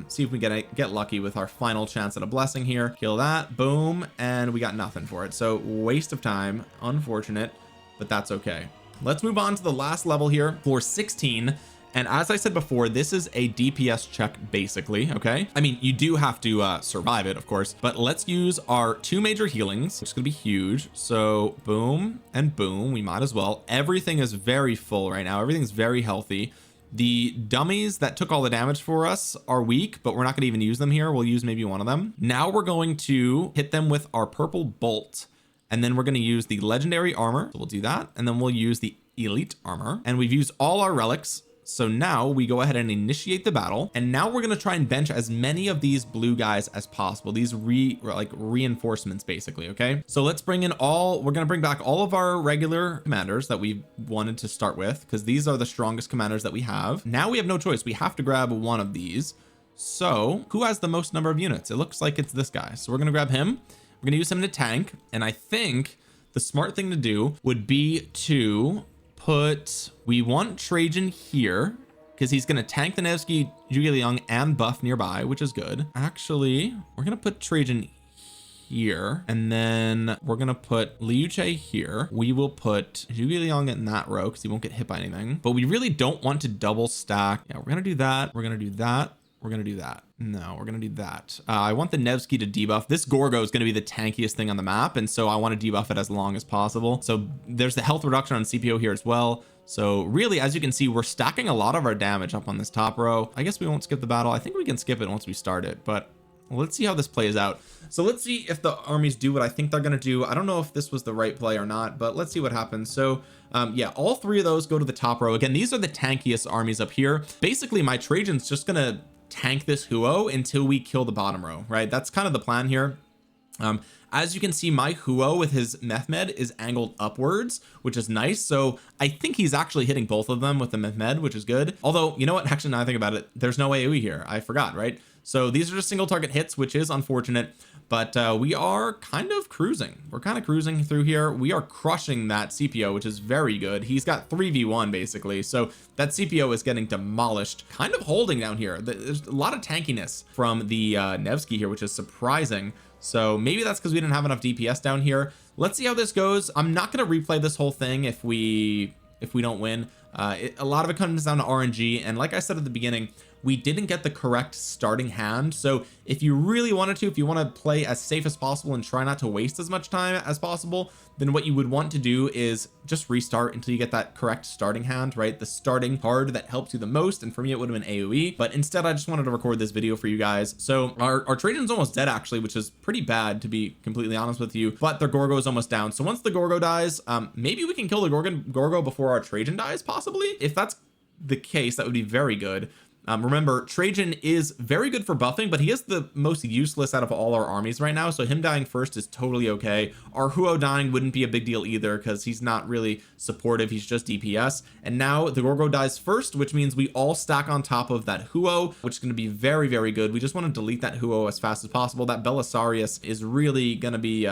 [SPEAKER 1] see if we get lucky with our final chance at a blessing here. Kill that, boom, and we got nothing for it. So waste of time, unfortunate, but that's okay. Let's move on to the last level here, floor 16, And as I said before, this is a DPS check basically. Okay, I mean, you do have to survive it, of course, but let's use our 2 major healings, which is gonna be huge. So boom and boom, we might as well. Everything is very full right now. Everything's very healthy. The dummies that took all the damage for us are weak, but we're not going to even use them here. We'll use maybe one of them. Now we're going to hit them with our purple bolt, and then we're going to use the legendary armor. So we'll do that, and then we'll use the elite armor, and we've used all our relics. So now we go ahead and initiate the battle, and now we're going to try and bench as many of these blue guys as possible, these reinforcements basically. Okay, so let's bring in we're going to bring back all of our regular commanders that we wanted to start with, because these are the strongest commanders that we have. Now we have no choice, we have to grab one of these. So who has the most number of units? It looks like it's this guy, so we're going to grab him. We're going to use him to tank, and I think the smart thing to do would be to we want Trajan here, because he's going to tank the Nevsky, Zhuge Liang, and buff nearby, which is good. Actually, we're going to put Trajan here, and then we're going to put Liu Che here. We will put Zhuge Liang in that row because he won't get hit by anything, but we really don't want to double stack. Yeah, we're going to do that. We're going to do that. We're going to do that. No, we're going to do that. I want the Nevsky to debuff. This Gorgo is going to be the tankiest thing on the map, and so I want to debuff it as long as possible. So there's the health reduction on CPO here as well. So really, as you can see, we're stacking a lot of our damage up on this top row. I guess we won't skip the battle. I think we can skip it once we start it, but let's see how this plays out. So let's see if the armies do what I think they're going to do. I don't know if this was the right play or not, but let's see what happens. So yeah, all 3 of those go to the top row. Again, these are the tankiest armies up here. Basically, my Trajan's just going to tank this Huo until we kill the bottom row, right? That's kind of the plan here. As you can see, my Huo with his Mehmed is angled upwards, which is nice. So I think he's actually hitting both of them with the Mehmed, which is good. Although, you know what? Actually, now I think about it, there's no AoE here. I forgot, right? So these are just single target hits, which is unfortunate, but we are kind of cruising. We're kind of cruising through here. We are crushing that CPO, which is very good. He's got 3v1 basically. So that CPO is getting demolished, kind of holding down here. There's a lot of tankiness from the Nevsky here, which is surprising. So maybe that's because we didn't have enough DPS down here. Let's see how this goes. I'm not going to replay this whole thing if we don't win. A lot of it comes down to RNG, and like I said at the beginning, we didn't get the correct starting hand. So if you really wanted to, if you want to play as safe as possible and try not to waste as much time as possible, then what you would want to do is just restart until you get that correct starting hand, right? The starting card that helps you the most. And for me, it would have been AoE, but instead I just wanted to record this video for you guys. So our Trajan's almost dead actually, which is pretty bad to be completely honest with you, but their Gorgo is almost down. So once the Gorgo dies, maybe we can kill the Gorgo before our Trajan dies, possibly. If that's the case, that would be very good. Remember, Trajan is very good for buffing, but he is the most useless out of all our armies right now, so him dying first is totally okay. Our Huo dying wouldn't be a big deal either, because he's not really supportive, he's just DPS. And now the Gorgo dies first, which means we all stack on top of that Huo, which is going to be very, very good. We just want to delete that Huo as fast as possible. That Belisarius is really going to be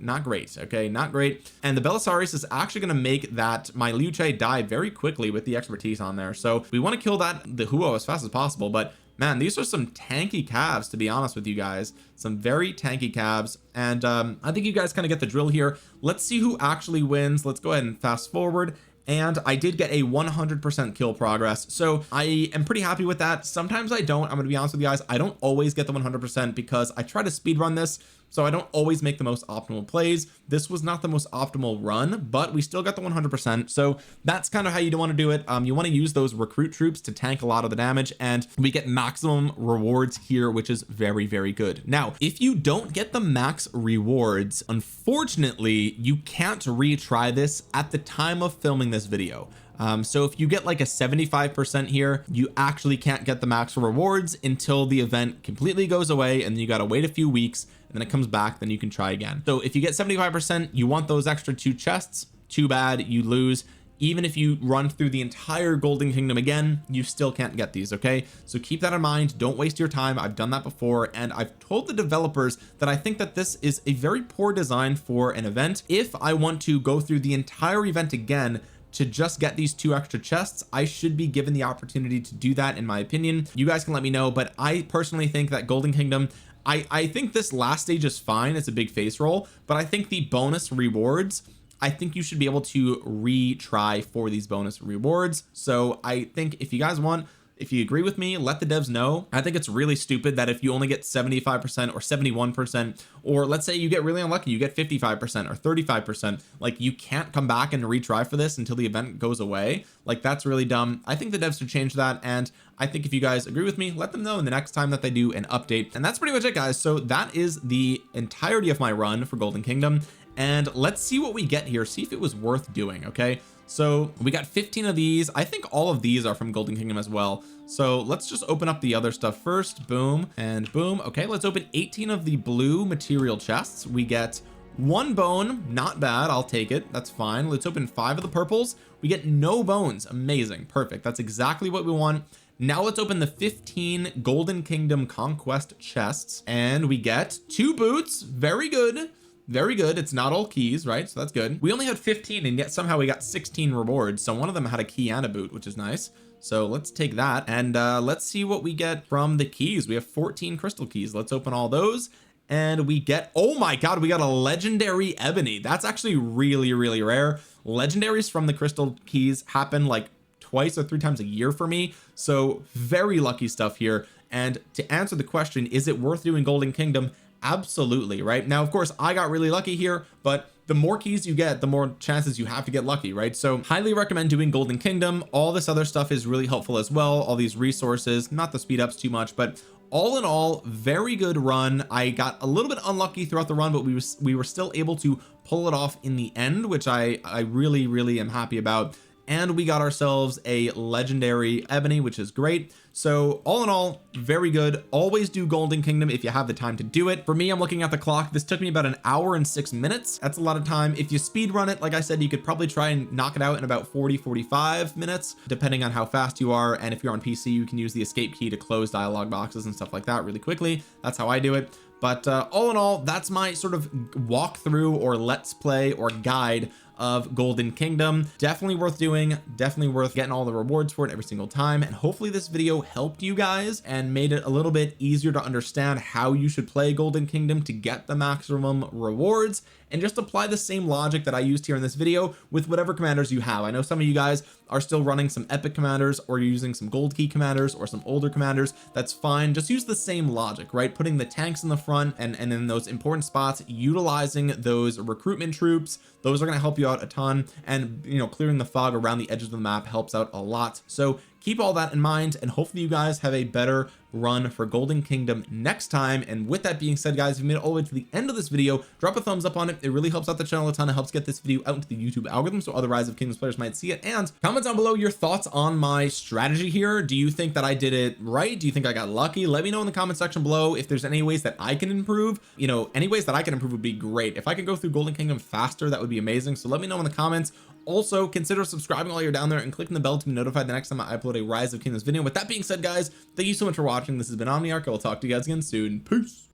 [SPEAKER 1] not great, okay, not great. And the Belisarius is actually going to make that my Liu Che die very quickly with the expertise on there, so we want to kill the Huo as fast as possible. But man, these are some tanky calves, to be honest with you guys, some very tanky calves. And I think you guys kind of get the drill here. Let's see who actually wins. Let's go ahead and fast forward. And I did get a 100% kill progress, so I am pretty happy with that. Sometimes I don't. I'm gonna be honest with you guys, I don't always get the 100% because I try to speed run this, so I don't always make the most optimal plays. This was not the most optimal run, but we still got the 100%. So that's kind of how you want to do it. You want to use those recruit troops to tank a lot of the damage, and we get maximum rewards here, which is very, very good. Now, if you don't get the max rewards, unfortunately, you can't retry this at the time of filming this video. So if you get like a 75% here, you actually can't get the max rewards until the event completely goes away, and then you got to wait a few weeks, and then it comes back, then you can try again. So if you get 75%, you want those extra 2 chests. Too bad, you lose. Even if you run through the entire Golden Kingdom again, you still can't get these, okay? So keep that in mind. Don't waste your time. I've done that before, and I've told the developers that I think that this is a very poor design for an event. If I want to go through the entire event again to just get these 2 extra chests, I should be given the opportunity to do that, in my opinion. You guys can let me know, but I personally think that Golden Kingdom, I think this last stage is fine. It's a big face roll, but I think the bonus rewards I think you should be able to retry for these bonus rewards. So I think if you guys want, if you agree with me, let the devs know. I think it's really stupid that if you only get 75% or 71%, or let's say you get really unlucky, you get 55% or 35%, like you can't come back and retry for this until the event goes away. Like that's really dumb. I think the devs should change that. And I think if you guys agree with me, let them know in the next time that they do an update. And that's pretty much it, guys. So that is the entirety of my run for Golden Kingdom. And let's see what we get here, see if it was worth doing. Okay, so we got 15 of these. I think all of these are from Golden Kingdom as well. So let's just open up the other stuff first. Boom and boom. Okay, let's open 18 of the blue material chests. We get 1 bone, not bad, I'll take it, that's fine. Let's open 5 of the purples. We get no bones. Amazing, perfect, that's exactly what we want. Now let's open the 15 Golden Kingdom conquest chests, and we get 2 boots. Very good, very good. It's not all keys, right? So that's good. We only had 15 and yet somehow we got 16 rewards. So one of them had a key and a boot, which is nice. So let's take that, and let's see what we get from the keys. We have 14 crystal keys. Let's open all those, and we get, oh my god, we got a legendary ebony. That's actually really, really rare. Legendaries from the crystal keys happen like twice or 3 times a year for me, so very lucky stuff here. And to answer the question, is it worth doing Golden Kingdom? Absolutely, right? Now of course I got really lucky here, but the more keys you get, the more chances you have to get lucky, right? So highly recommend doing Golden Kingdom. All this other stuff is really helpful as well, all these resources, not the speed ups too much, but all in all, very good run. I got a little bit unlucky throughout the run, but we were still able to pull it off in the end, which I really am happy about. And we got ourselves a legendary ebony, which is great. So all in all, very good. Always do Golden Kingdom if you have the time to do it. For me, I'm looking at the clock, this took me about 1 hour and 6 minutes. That's a lot of time. If you speed run it, like I said, you could probably try and knock it out in about 40-45 minutes, depending on how fast you are. And if you're on PC, you can use the escape key to close dialogue boxes and stuff like that really quickly. That's how I do it. But all in all, that's my sort of walkthrough or let's play or guide of Golden Kingdom. Definitely worth doing, definitely worth getting all the rewards for it every single time. And hopefully this video helped you guys and made it a little bit easier to understand how you should play Golden Kingdom to get the maximum rewards, and just apply the same logic that I used here in this video with whatever commanders you have. I know some of you guys are still running some epic commanders, or you're using some gold key commanders or some older commanders. That's fine, just use the same logic, right? Putting the tanks in the front and in those important spots, utilizing those recruitment troops, those are going to help you out a ton. And you know, clearing the fog around the edges of the map helps out a lot. So keep all that in mind, and hopefully you guys have a better run for Golden Kingdom next time. And with that being said, guys, if you made it all the way to the end of this video, drop a thumbs up on it. It really helps out the channel a ton. It helps get this video out into the YouTube algorithm so other Rise of Kingdoms players might see it. And comment down below your thoughts on my strategy here. Do you think that I did it right? Do you think I got lucky? Let me know in the comment section below if there's any ways that I can improve. You know, any ways that I can improve would be great. If I could go through Golden Kingdom faster, that would be amazing. So let me know in the comments. Also, consider subscribing while you're down there and clicking the bell to be notified the next time I upload a Rise of Kingdoms video. With that being said, guys, thank you so much for watching. This has been Omniarch. I will talk to you guys again soon. Peace.